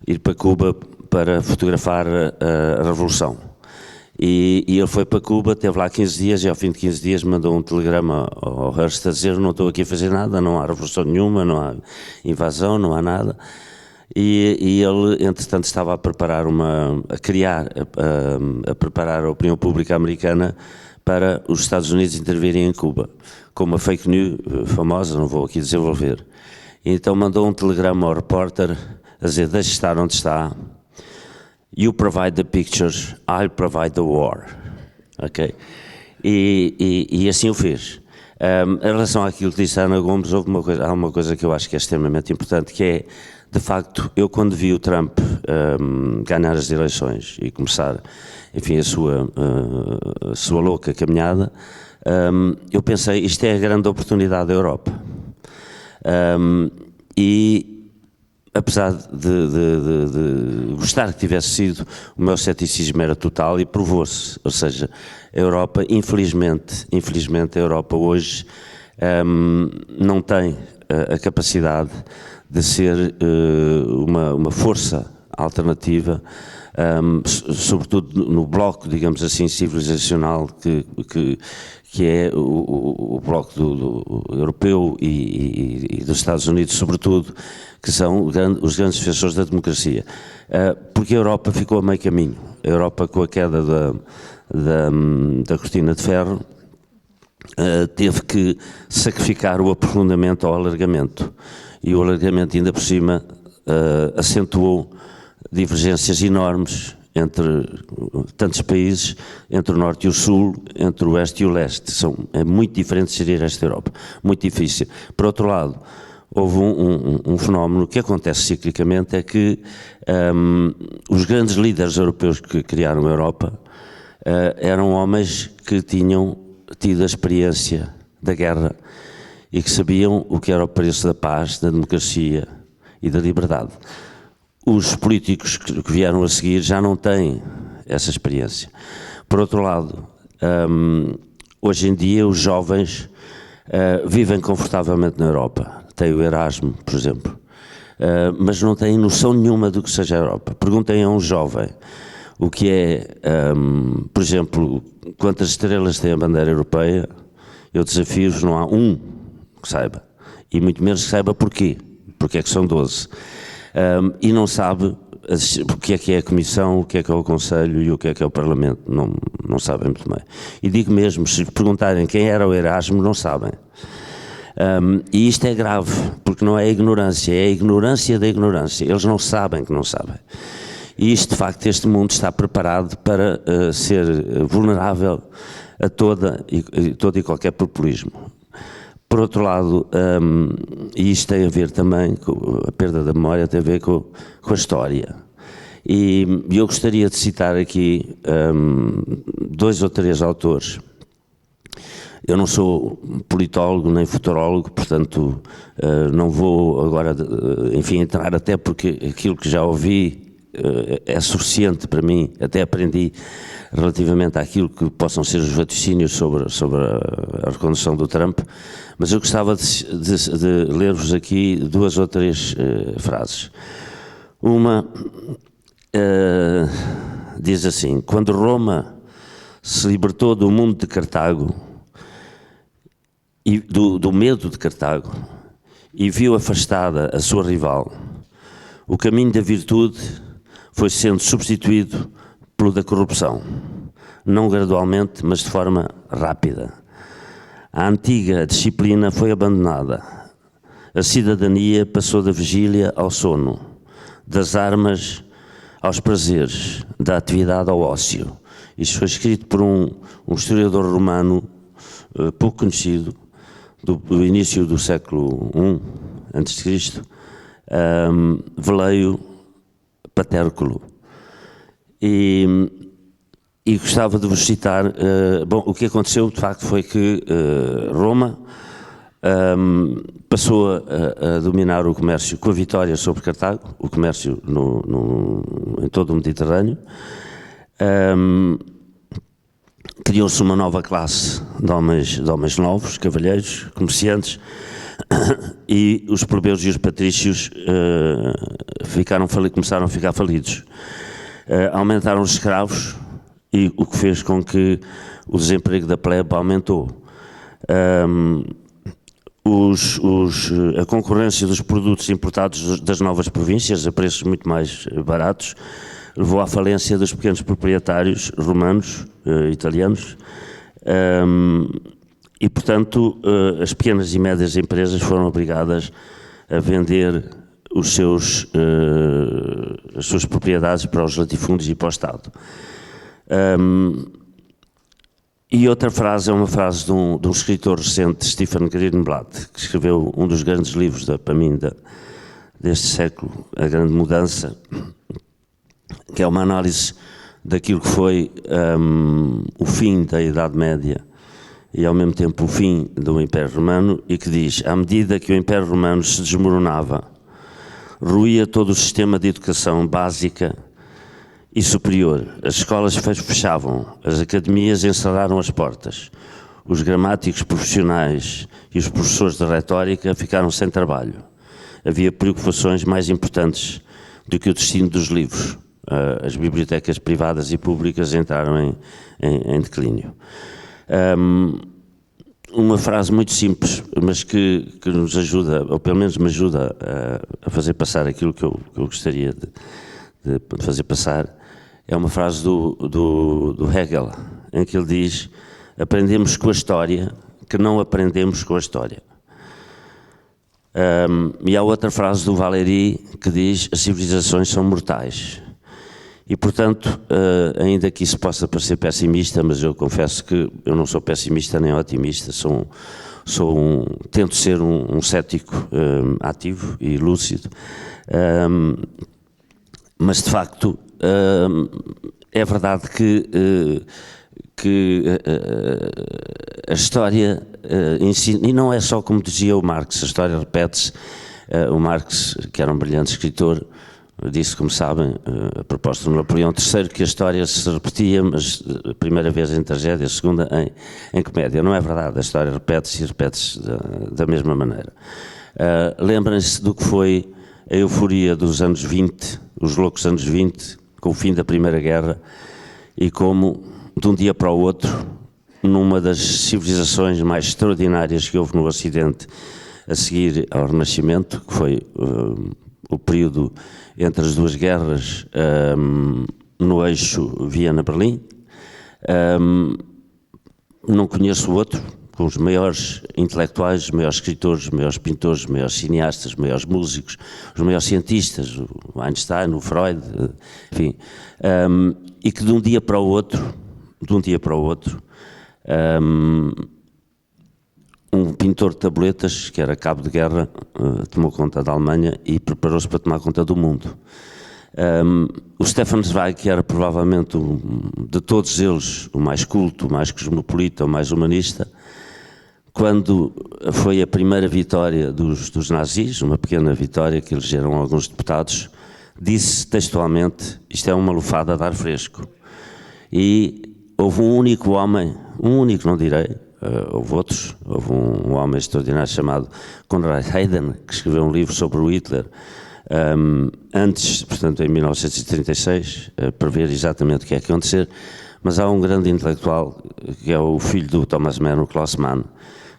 ir para Cuba para fotografar a Revolução. E ele foi para Cuba, esteve lá 15 dias e ao fim de 15 dias mandou um telegrama ao Hearst a dizer: não estou aqui a fazer nada, não há revolução nenhuma, não há invasão, não há nada. E ele, entretanto, estava a preparar a preparar a opinião pública americana para os Estados Unidos intervirem em Cuba, com uma fake news famosa, não vou aqui desenvolver. E então mandou um telegrama ao repórter a dizer: deixe estar onde está, you provide the pictures, I'll provide the war. Ok? E assim o fez. Em relação àquilo que disse a Ana Gomes, há uma coisa que eu acho que é extremamente importante, que é, de facto, eu quando vi o Trump ganhar as eleições e começar, enfim, a sua louca caminhada, eu pensei, isto é a grande oportunidade da Europa. E apesar de gostar que tivesse sido, o meu ceticismo era total e provou-se. Ou seja, a Europa, infelizmente a Europa hoje não tem a capacidade de ser uma força alternativa, sobretudo no bloco, digamos assim, civilizacional que é o bloco do europeu e dos Estados Unidos, sobretudo, que são os grandes defensores da democracia. Porque a Europa ficou a meio caminho. A Europa, com a queda da cortina de ferro, teve que sacrificar o aprofundamento ao alargamento. E o alargamento, ainda por cima, acentuou divergências enormes entre tantos países, entre o Norte e o Sul, entre o Oeste e o Leste. É muito diferente gerir esta Europa, muito difícil. Por outro lado, houve um fenómeno que acontece ciclicamente, é que os grandes líderes europeus que criaram a Europa eram homens que tinham tido a experiência da guerra e que sabiam o que era o preço da paz, da democracia e da liberdade. Os políticos que vieram a seguir já não têm essa experiência. Por outro lado, hoje em dia os jovens vivem confortavelmente na Europa. Tem o Erasmo, por exemplo, mas não têm noção nenhuma do que seja a Europa. Perguntem a um jovem o que é, por exemplo, quantas estrelas tem a bandeira europeia. Eu desafio-vos, não há um que saiba, e muito menos que saiba porquê, porque é que são 12. E não sabe o que é a Comissão, o que é o Conselho e o que é o Parlamento, não sabem muito bem. E digo mesmo, se perguntarem quem era o Erasmo, não sabem. E isto é grave, porque não é a ignorância, é a ignorância da ignorância. Eles não sabem que não sabem. E isto, de facto, este mundo está preparado para ser vulnerável a todo e qualquer populismo. Por outro lado, e isto tem a ver também com a perda da memória, tem a ver com a história. E eu gostaria de citar aqui 2 ou 3 autores. Eu não sou politólogo nem futurólogo, portanto não vou agora, enfim, entrar, até porque aquilo que já ouvi é suficiente para mim, até aprendi relativamente àquilo que possam ser os vaticínios sobre a recondução do Trump, mas eu gostava de ler-vos aqui 2 ou 3 frases. Uma diz assim: quando Roma se libertou do mundo de Cartago, e do medo de Cartago, e viu afastada a sua rival, o caminho da virtude foi sendo substituído pelo da corrupção, não gradualmente, mas de forma rápida. A antiga disciplina foi abandonada, a cidadania passou da vigília ao sono, das armas aos prazeres, da atividade ao ócio. Isto foi escrito por um historiador romano pouco conhecido, do início do século I a.C., Velleio Paterculo. E gostava de vos citar, bom, o que aconteceu de facto foi que Roma passou a dominar o comércio com a vitória sobre Cartago, o comércio em todo o Mediterrâneo. criou-se uma nova classe de homens novos, cavalheiros, comerciantes, e os plebeus e os patrícios começaram a ficar falidos. Aumentaram os escravos, e o que fez com que o desemprego da plebe aumentou. A concorrência dos produtos importados das novas províncias a preços muito mais baratos levou à falência dos pequenos proprietários romanos, italianos, e, portanto, as pequenas e médias empresas foram obrigadas a vender as suas propriedades para os latifúndios e para o Estado. E outra frase é uma frase de um escritor recente, Stephen Greenblatt, que escreveu um dos grandes livros, para mim, deste século, A Grande Mudança, que é uma análise daquilo que foi o fim da Idade Média e, ao mesmo tempo, o fim do Império Romano, e que diz: à medida que o Império Romano se desmoronava, ruía todo o sistema de educação básica e superior. As escolas fechavam, as academias encerraram as portas, os gramáticos profissionais e os professores de retórica ficaram sem trabalho. Havia preocupações mais importantes do que o destino dos livros. As bibliotecas privadas e públicas entraram em declínio. Uma frase muito simples, mas que nos ajuda, ou pelo menos me ajuda a fazer passar aquilo que eu gostaria de fazer passar, é uma frase do Hegel, em que ele diz: aprendemos com a história que não aprendemos com a história. E há outra frase do Valéry que diz: as civilizações são mortais. E, portanto, ainda que isso possa parecer pessimista, mas eu confesso que eu não sou pessimista nem otimista, tento ser um cético ativo e lúcido, mas, de facto, é verdade que a história ensina, e não é só como dizia o Marx, a história repete-se. O Marx, que era um brilhante escritor, disse, como sabem, a propósito do Napoleão III, que a história se repetia, mas a primeira vez em tragédia, a segunda em comédia. Não é verdade, a história repete-se e repete-se da mesma maneira. Lembrem-se do que foi a euforia dos anos 20, os loucos anos 20, com o fim da Primeira Guerra, e como, de um dia para o outro, numa das civilizações mais extraordinárias que houve no Ocidente a seguir ao Renascimento, que foi o período entre as duas guerras, no eixo Viena-Berlim. Não conheço outro, com os maiores intelectuais, os maiores escritores, os maiores pintores, os maiores cineastas, os maiores músicos, os maiores cientistas, o Einstein, o Freud, enfim, e que de um dia para o outro, um pintor de tabuletas, que era cabo de guerra, tomou conta da Alemanha e preparou-se para tomar conta do mundo. O Stefan Zweig, que era provavelmente, de todos eles, o mais culto, o mais cosmopolita, o mais humanista, quando foi a primeira vitória dos nazis, uma pequena vitória que elegeram alguns deputados, disse textualmente: isto é uma lufada de ar fresco. E houve um único homem, não direi, houve outros, houve um homem extraordinário chamado Konrad Heiden, que escreveu um livro sobre o Hitler, antes, portanto, em 1936, para ver exatamente o que é que ia acontecer, mas há um grande intelectual, que é o filho do Thomas Mann, o Klaus Mann,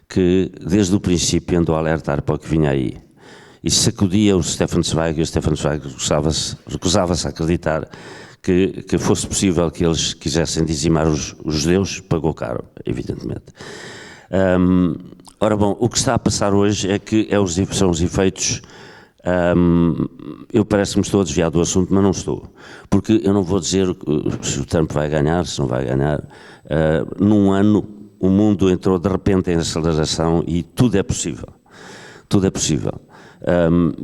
que desde o princípio andou a alertar para o que vinha aí. E sacudia o Stefan Zweig, e o Stefan Zweig recusava-se a acreditar que fosse possível que eles quisessem dizimar os judeus. Pagou caro, evidentemente. Ora bom, o que está a passar hoje é que são os efeitos. Eu parece-me que estou a desviar do assunto, mas não estou, porque eu não vou dizer se o Trump vai ganhar, se não vai ganhar. Num ano o mundo entrou de repente em aceleração e tudo é possível,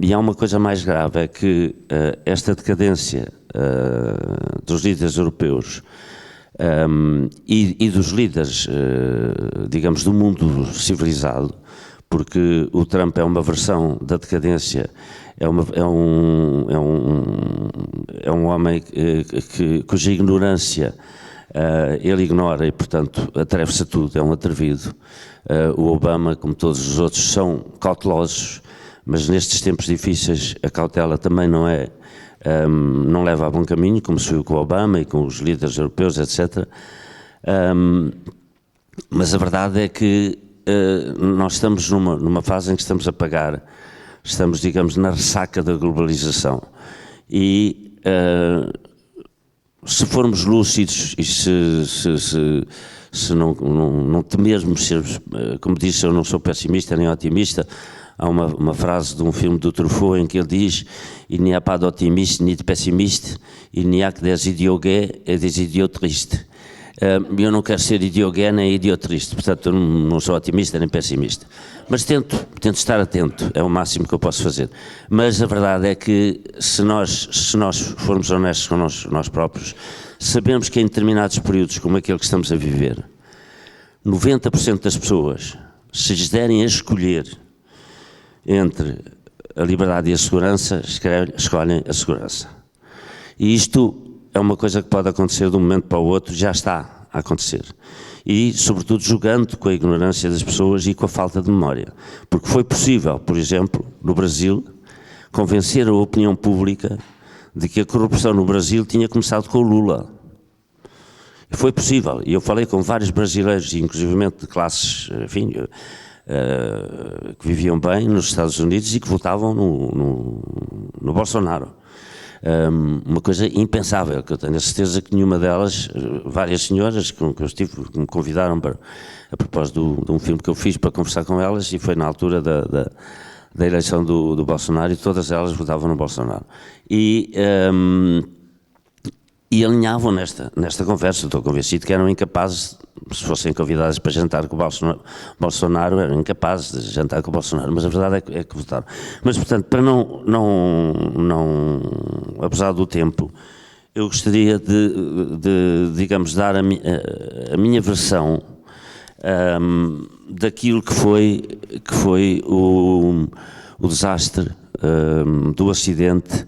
e há uma coisa mais grave, é que esta decadência dos líderes europeus e dos líderes, digamos, do mundo civilizado, porque o Trump é uma versão da decadência, é um homem cuja ignorância Ele ignora e, portanto, atreve-se a tudo, é um atrevido. O Obama, como todos os outros, são cautelosos, mas nestes tempos difíceis a cautela também não leva a bom caminho, como se viu com o Obama e com os líderes europeus, etc. Mas a verdade é que nós estamos numa fase em que estamos a pagar, estamos, digamos, na ressaca da globalização. E se formos lúcidos e se não temermos ser, como disse, eu não sou pessimista nem otimista, há uma frase de um filme do Truffaut em que ele diz: il n'y a pas d'optimiste ni de pessimiste, il n'y a que des idiots gays et des idiots tristes. Eu não quero ser idiota gay nem idiota triste, portanto eu não sou otimista nem pessimista. Mas tento estar atento, é o máximo que eu posso fazer. Mas a verdade é que se nós formos honestos com nós próprios, sabemos que em determinados períodos, como aquele que estamos a viver, 90% das pessoas, se lhes derem a escolher entre a liberdade e a segurança, escolhem a segurança. E isto é uma coisa que pode acontecer de um momento para o outro, já está a acontecer. E, sobretudo, jogando com a ignorância das pessoas e com a falta de memória. Porque foi possível, por exemplo, no Brasil, convencer a opinião pública de que a corrupção no Brasil tinha começado com o Lula. Foi possível. E eu falei com vários brasileiros, inclusivamente de classes, enfim, que viviam bem nos Estados Unidos e que votavam no Bolsonaro. Uma coisa impensável, que eu tenho a certeza que nenhuma delas, várias senhoras que eu estive, que me convidaram a propósito de um filme que eu fiz para conversar com elas, e foi na altura da eleição do Bolsonaro, e todas elas votavam no Bolsonaro. E alinhavam nesta conversa. Estou convencido que eram incapazes, se fossem convidados para jantar com o Bolsonaro, eram incapazes de jantar com o Bolsonaro, mas a verdade é que votaram. Mas, portanto, para não abusar do tempo, eu gostaria de digamos, dar a minha versão daquilo que foi o desastre do acidente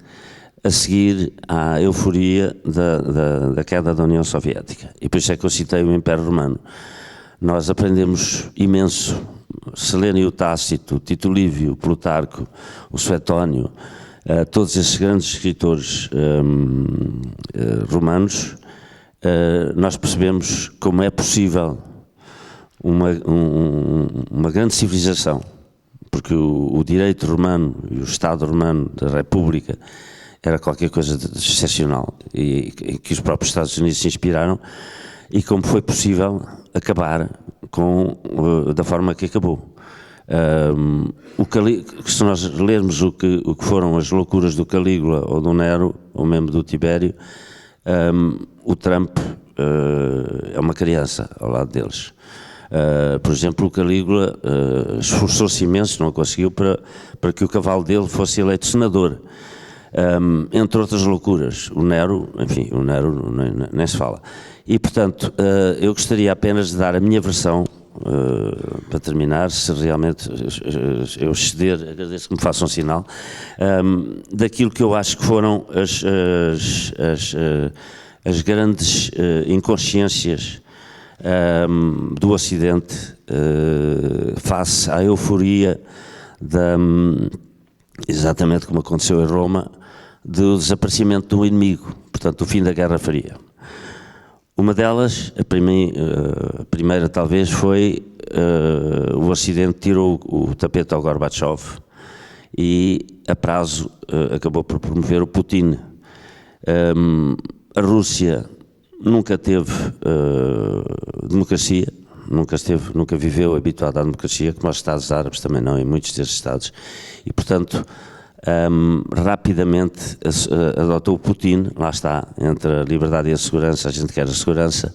a seguir à euforia da queda da União Soviética. E por isso é que eu citei o Império Romano. Nós aprendemos imenso. Selénio Tácito, Tito Livio, Plutarco, o Suetónio, todos esses grandes escritores romanos, nós percebemos como é possível uma grande civilização, porque o direito romano e o Estado romano da República era qualquer coisa de excepcional, e que os próprios Estados Unidos se inspiraram, e como foi possível acabar da forma que acabou. Se nós lermos o que foram as loucuras do Calígula ou do Nero, ou mesmo do Tibério, o Trump é uma criança ao lado deles. Por exemplo, o Calígula esforçou-se imenso, não conseguiu, para que o cavalo dele fosse eleito senador. Entre outras loucuras. O Nero nem se fala. E, portanto, eu gostaria apenas de dar a minha versão, para terminar, se realmente eu exceder, agradeço que me façam um sinal, daquilo que eu acho que foram as grandes inconsciências do Ocidente face à euforia exatamente como aconteceu em Roma, do desaparecimento do inimigo, portanto, do fim da Guerra Fria. Uma delas, a primeira talvez, foi o Ocidente tirou o tapete ao Gorbachev e, a prazo, acabou por promover o Putin. A Rússia nunca teve democracia, nunca viveu habituada à democracia, como os Estados Árabes também não, e muitos desses Estados, e, portanto, rapidamente adotou o Putin, lá está, entre a liberdade e a segurança, a gente quer a segurança,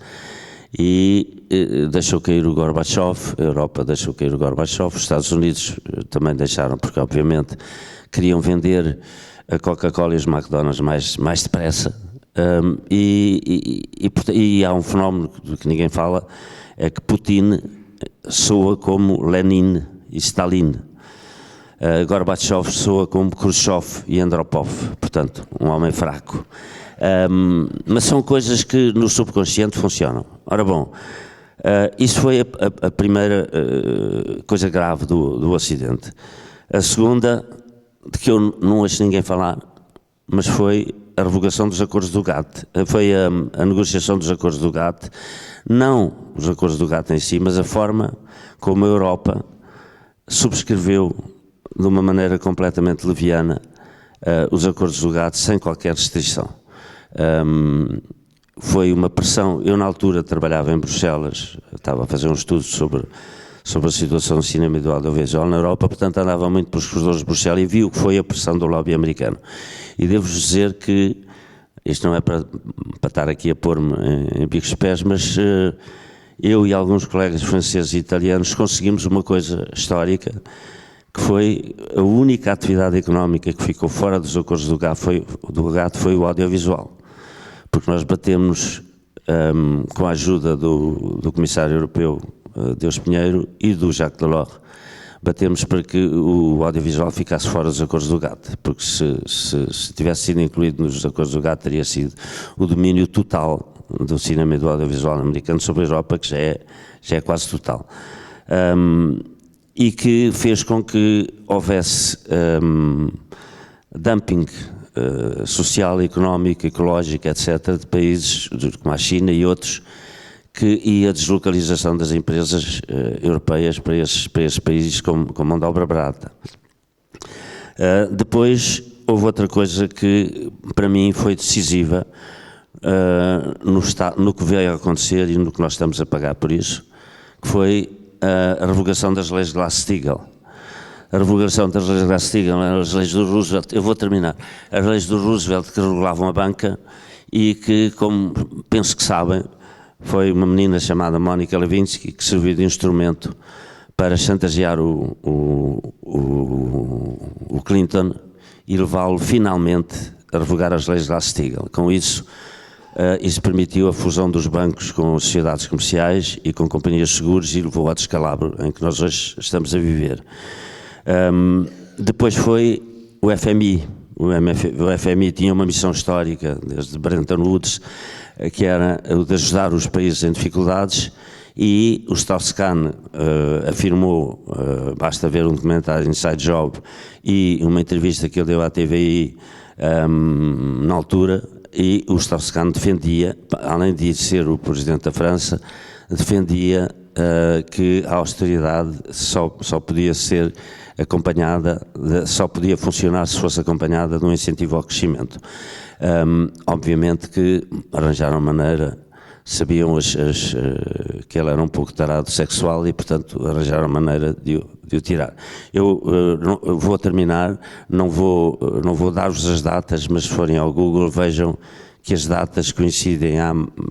e deixou cair o Gorbachev, a Europa deixou cair o Gorbachev, os Estados Unidos também deixaram, porque obviamente queriam vender a Coca-Cola e os McDonald's mais depressa, e há um fenómeno que ninguém fala, é que Putin soa como Lenin e Stalin. Gorbachev soa como Khrushchev e Andropov, portanto, um homem fraco. Mas são coisas que no subconsciente funcionam. Ora bom, isso foi a primeira coisa grave do acidente. A segunda, de que eu não ouço ninguém falar, mas foi a revogação dos acordos do GATT. Foi a negociação dos acordos do GATT, não os acordos do GATT em si, mas a forma como a Europa subscreveu de uma maneira completamente leviana os acordos do GATT sem qualquer restrição. Foi uma pressão. Eu na altura trabalhava em Bruxelas, estava a fazer um estudo sobre a situação do cinema e do audiovisual na Europa, portanto andava muito pelos corredores de Bruxelas e vi o que foi a pressão do lobby americano. E devo-vos dizer que, isto não é para estar aqui a pôr-me em bicos de pés, mas eu e alguns colegas franceses e italianos conseguimos uma coisa histórica, que foi a única atividade económica que ficou fora dos acordos do GATT foi o audiovisual. Porque nós batemos, com a ajuda do Comissário Europeu, Deus Pinheiro, e do Jacques Delors, batemos para que o audiovisual ficasse fora dos acordos do GATT, porque se tivesse sido incluído nos acordos do GATT, teria sido o domínio total do cinema e do audiovisual americano sobre a Europa, que já é quase total. E que fez com que houvesse dumping social, económico, ecológico, etc., de países como a China e outros, e a deslocalização das empresas europeias para esses países com mão de obra barata. Depois, houve outra coisa que, para mim, foi decisiva no que veio a acontecer e no que nós estamos a pagar por isso, que foi a revogação das leis de Glass-Steagall. A revogação das leis de Glass-Steagall, as leis do Roosevelt, eu vou terminar, as leis do Roosevelt que regulavam a banca e que, como penso que sabem, foi uma menina chamada Monica Lewinsky que serviu de instrumento para chantagear o Clinton e levá-lo finalmente a revogar as leis de Glass-Steagall. Com isso, isso permitiu a fusão dos bancos com sociedades comerciais e com companhias de seguros e levou ao descalabro em que nós hoje estamos a viver. Depois foi o FMI. O FMI tinha uma missão histórica, desde Bretton Woods, que era o de ajudar os países em dificuldades, e o Strauss-Kahn afirmou, basta ver um documentário Inside Job e uma entrevista que ele deu à TVI na altura, e o Strauss-Kahn defendia, além de ser o presidente da França, defendia que a austeridade só podia ser acompanhada, só podia funcionar se fosse acompanhada de um incentivo ao crescimento. Obviamente que arranjaram maneira, sabiam que ele era um pouco tarado sexual e, portanto, arranjaram maneira de o tirar. Eu vou terminar, não vou dar-vos as datas, mas se forem ao Google vejam que as datas coincidem,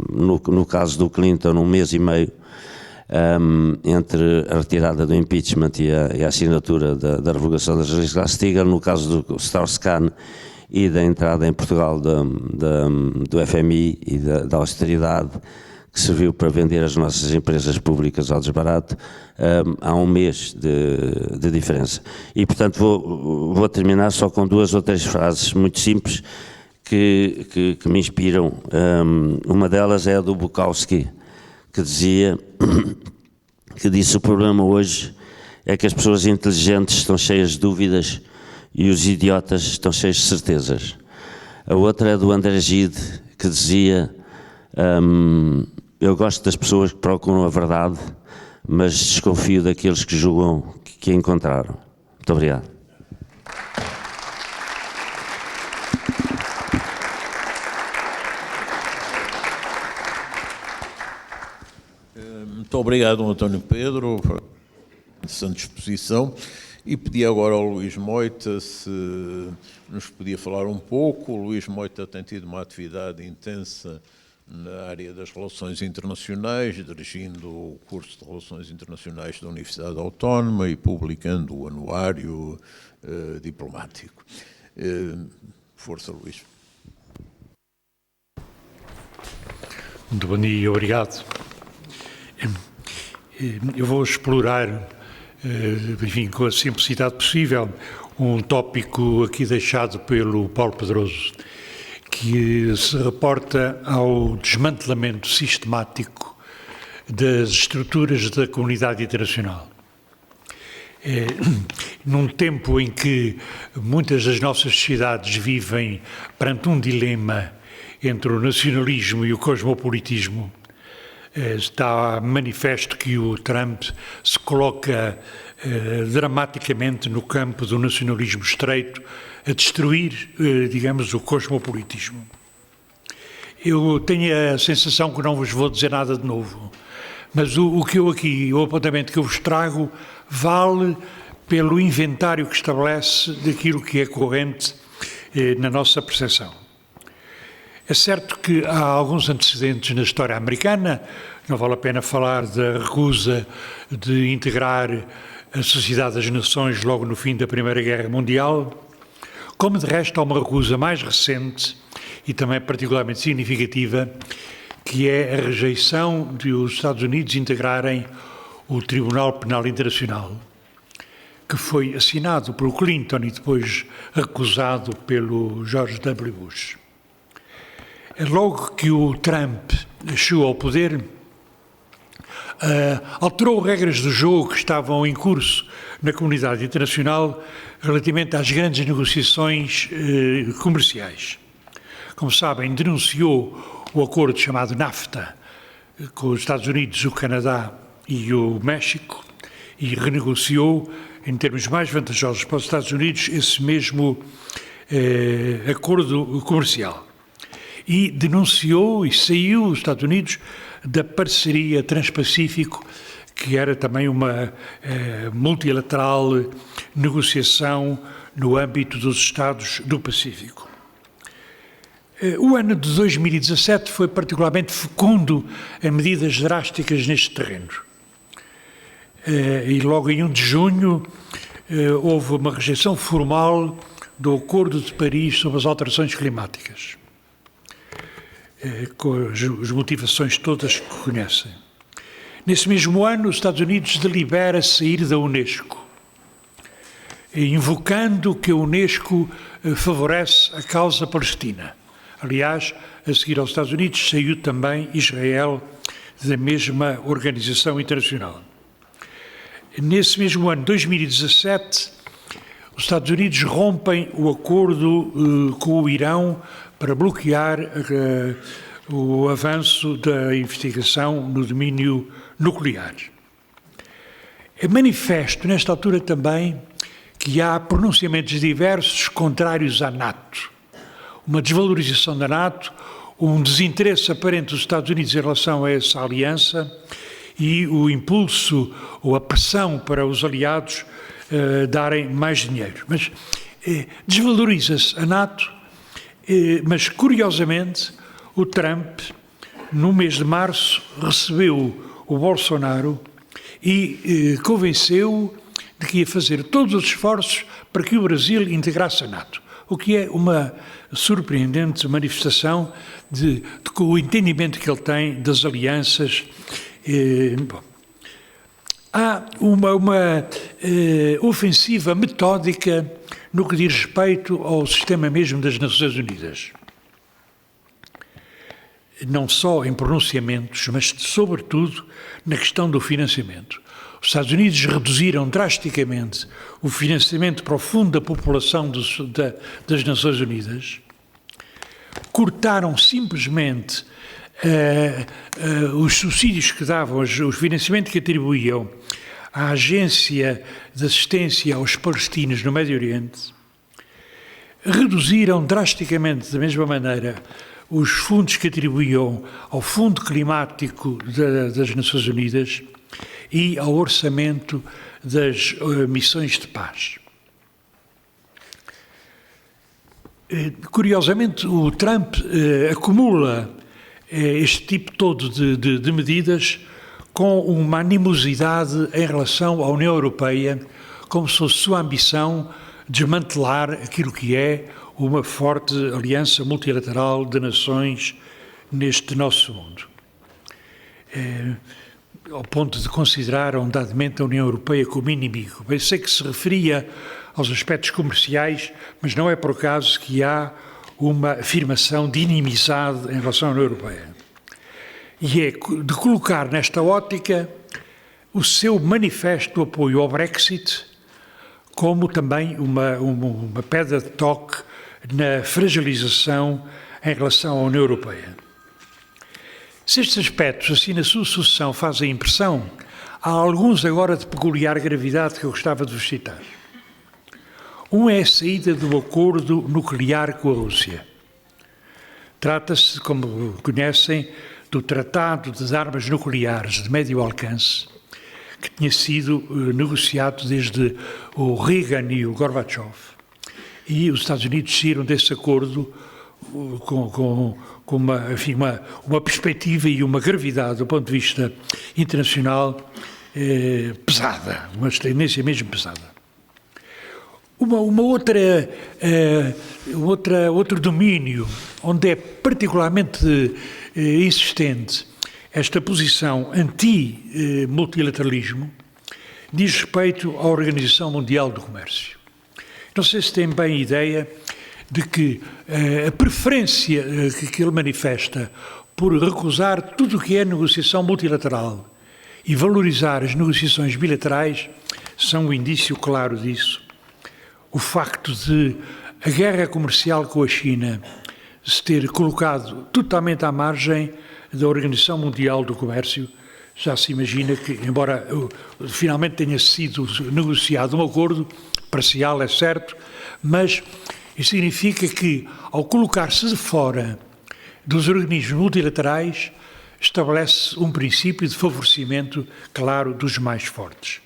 no caso do Clinton, 1 mês e meio, entre a retirada do impeachment e a assinatura da revogação das leis de Glass-Steagall, no caso do Strauss-Kahn e da entrada em Portugal do FMI e da austeridade, que serviu para vender as nossas empresas públicas ao desbarato, há 1 mês de diferença. E, portanto, vou terminar só com 2 ou 3 frases muito simples que me inspiram. Uma delas é a do Bukowski, que disse: o problema hoje é que as pessoas inteligentes estão cheias de dúvidas e os idiotas estão cheios de certezas. A outra é do André Gide, que dizia: eu gosto das pessoas que procuram a verdade, mas desconfio daqueles que julgam que a encontraram. Muito obrigado. Muito obrigado, António Pedro, por essa disposição. E pedi agora ao Luís Moita se nos podia falar um pouco. O Luís Moita tem tido uma atividade intensa na área das relações internacionais, dirigindo o curso de Relações Internacionais da Universidade Autónoma e publicando o Anuário Diplomático. Força, Luís. Muito bom dia e obrigado. Eu vou explorar, enfim, com a simplicidade possível, um tópico aqui deixado pelo Paulo Pedroso, que se reporta ao desmantelamento sistemático das estruturas da comunidade internacional. Num tempo em que muitas das nossas sociedades vivem perante um dilema entre o nacionalismo e o cosmopolitismo, está manifesto que o Trump se coloca dramaticamente no campo do nacionalismo estreito, a destruir, digamos, o cosmopolitismo. Eu tenho a sensação que não vos vou dizer nada de novo, mas o apontamento que eu vos trago vale pelo inventário que estabelece daquilo que é corrente na nossa percepção. É certo que há alguns antecedentes na história americana, não vale a pena falar da recusa de integrar a Sociedade das Nações logo no fim da Primeira Guerra Mundial, como de resto há uma recusa mais recente e também particularmente significativa, que é a rejeição de os Estados Unidos integrarem o Tribunal Penal Internacional, que foi assinado pelo Clinton e depois recusado pelo George W. Bush. Logo que o Trump chegou ao poder, alterou regras do jogo que estavam em curso na comunidade internacional relativamente às grandes negociações comerciais. Como sabem, denunciou o acordo chamado NAFTA com os Estados Unidos, o Canadá e o México e renegociou, em termos mais vantajosos para os Estados Unidos, esse mesmo acordo comercial. E denunciou e saiu os Estados Unidos da parceria Transpacífico, que era também uma multilateral negociação no âmbito dos Estados do Pacífico. O ano de 2017 foi particularmente fecundo em medidas drásticas neste terreno. E logo em 1 de junho houve uma rejeição formal do Acordo de Paris sobre as alterações climáticas, com as motivações todas que conhecem. Nesse mesmo ano, os Estados Unidos delibera sair da Unesco, invocando que a Unesco favorece a causa palestina. Aliás, a seguir aos Estados Unidos, saiu também Israel da mesma organização internacional. Nesse mesmo ano, 2017, os Estados Unidos rompem o acordo com o Irão para bloquear o avanço da investigação no domínio nuclear. É manifesto, nesta altura também, que há pronunciamentos diversos contrários à NATO. Uma desvalorização da NATO, um desinteresse aparente dos Estados Unidos em relação a essa aliança e o impulso ou a pressão para os aliados darem mais dinheiro. Mas desvaloriza-se a NATO, mas curiosamente o Trump, no mês de março, recebeu o Bolsonaro e convenceu de que ia fazer todos os esforços para que o Brasil integrasse a NATO, o que é uma surpreendente manifestação de o entendimento que ele tem das alianças. Há uma ofensiva metódica no que diz respeito ao sistema mesmo das Nações Unidas. Não só em pronunciamentos, mas sobretudo na questão do financiamento. Os Estados Unidos reduziram drasticamente o financiamento para o fundo da população das Nações Unidas, cortaram simplesmente os subsídios que davam, o financiamento que atribuíam à Agência de Assistência aos Palestinos no Médio Oriente, reduziram drasticamente, da mesma maneira, os fundos que atribuíam ao Fundo Climático das Nações Unidas e ao orçamento das missões de paz. Curiosamente, o Trump acumula este tipo todo de medidas com uma animosidade em relação à União Europeia, como se fosse sua ambição desmantelar aquilo que é uma forte aliança multilateral de nações neste nosso mundo. Ao ponto de considerar hondadamente a União Europeia como inimigo. Bem, sei que se referia aos aspectos comerciais, mas não é por acaso que há uma afirmação de inimizade em relação à União Europeia. E é de colocar nesta ótica o seu manifesto apoio ao Brexit como também uma pedra de toque na fragilização em relação à União Europeia. Se estes aspectos, assim na sua sucessão, fazem impressão, há alguns agora de peculiar gravidade que eu gostava de vos citar. Um é a saída do acordo nuclear com a Rússia. Trata-se, como conhecem, do Tratado de Armas Nucleares de Médio Alcance, que tinha sido negociado desde o Reagan e o Gorbachev. E os Estados Unidos saíram desse acordo com uma perspectiva e uma gravidade do ponto de vista internacional pesada, uma tendência mesmo pesada. Outro domínio onde é particularmente insistente esta posição anti-multilateralismo diz respeito à Organização Mundial do Comércio. Não sei se têm bem ideia de que a preferência que ele manifesta por recusar tudo o que é negociação multilateral e valorizar as negociações bilaterais são um indício claro disso. O facto de a guerra comercial com a China se ter colocado totalmente à margem da Organização Mundial do Comércio, já se imagina que, embora finalmente tenha sido negociado um acordo parcial, é certo, mas isso significa que, ao colocar-se de fora dos organismos multilaterais, estabelece um princípio de favorecimento, claro, dos mais fortes.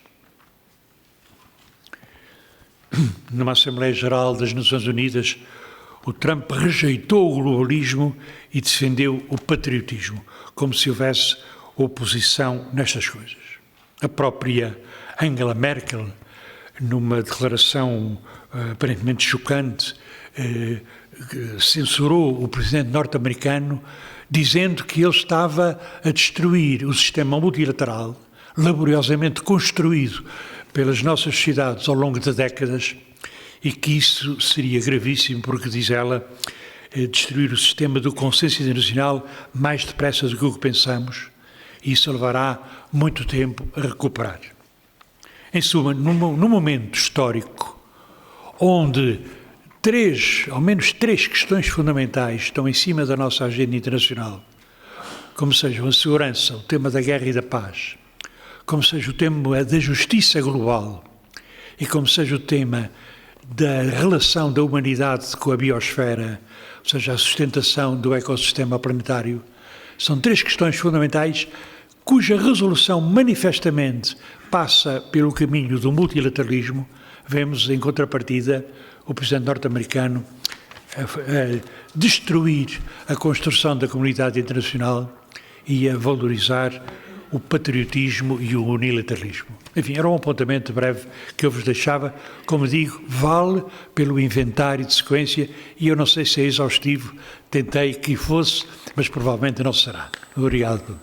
Numa Assembleia Geral das Nações Unidas, o Trump rejeitou o globalismo e defendeu o patriotismo, como se houvesse oposição nestas coisas. A própria Angela Merkel, numa declaração aparentemente chocante, censurou o presidente norte-americano, dizendo que ele estava a destruir o sistema multilateral, laboriosamente construído pelas nossas sociedades ao longo de décadas, e que isso seria gravíssimo, porque, diz ela, destruir o sistema do consenso internacional mais depressa do que o que pensamos, e isso levará muito tempo a recuperar. Em suma, num momento histórico onde ao menos três questões fundamentais estão em cima da nossa agenda internacional, como sejam a segurança, o tema da guerra e da paz, como seja o tema da justiça global e como seja o tema da relação da humanidade com a biosfera, ou seja, a sustentação do ecossistema planetário, são três questões fundamentais cuja resolução manifestamente passa pelo caminho do multilateralismo. Vemos, em contrapartida, o presidente norte-americano a destruir a construção da comunidade internacional e a valorizar o patriotismo e o unilateralismo. Enfim, era um apontamento breve que eu vos deixava. Como digo, vale pelo inventário de sequência e eu não sei se é exaustivo, tentei que fosse, mas provavelmente não será. Obrigado.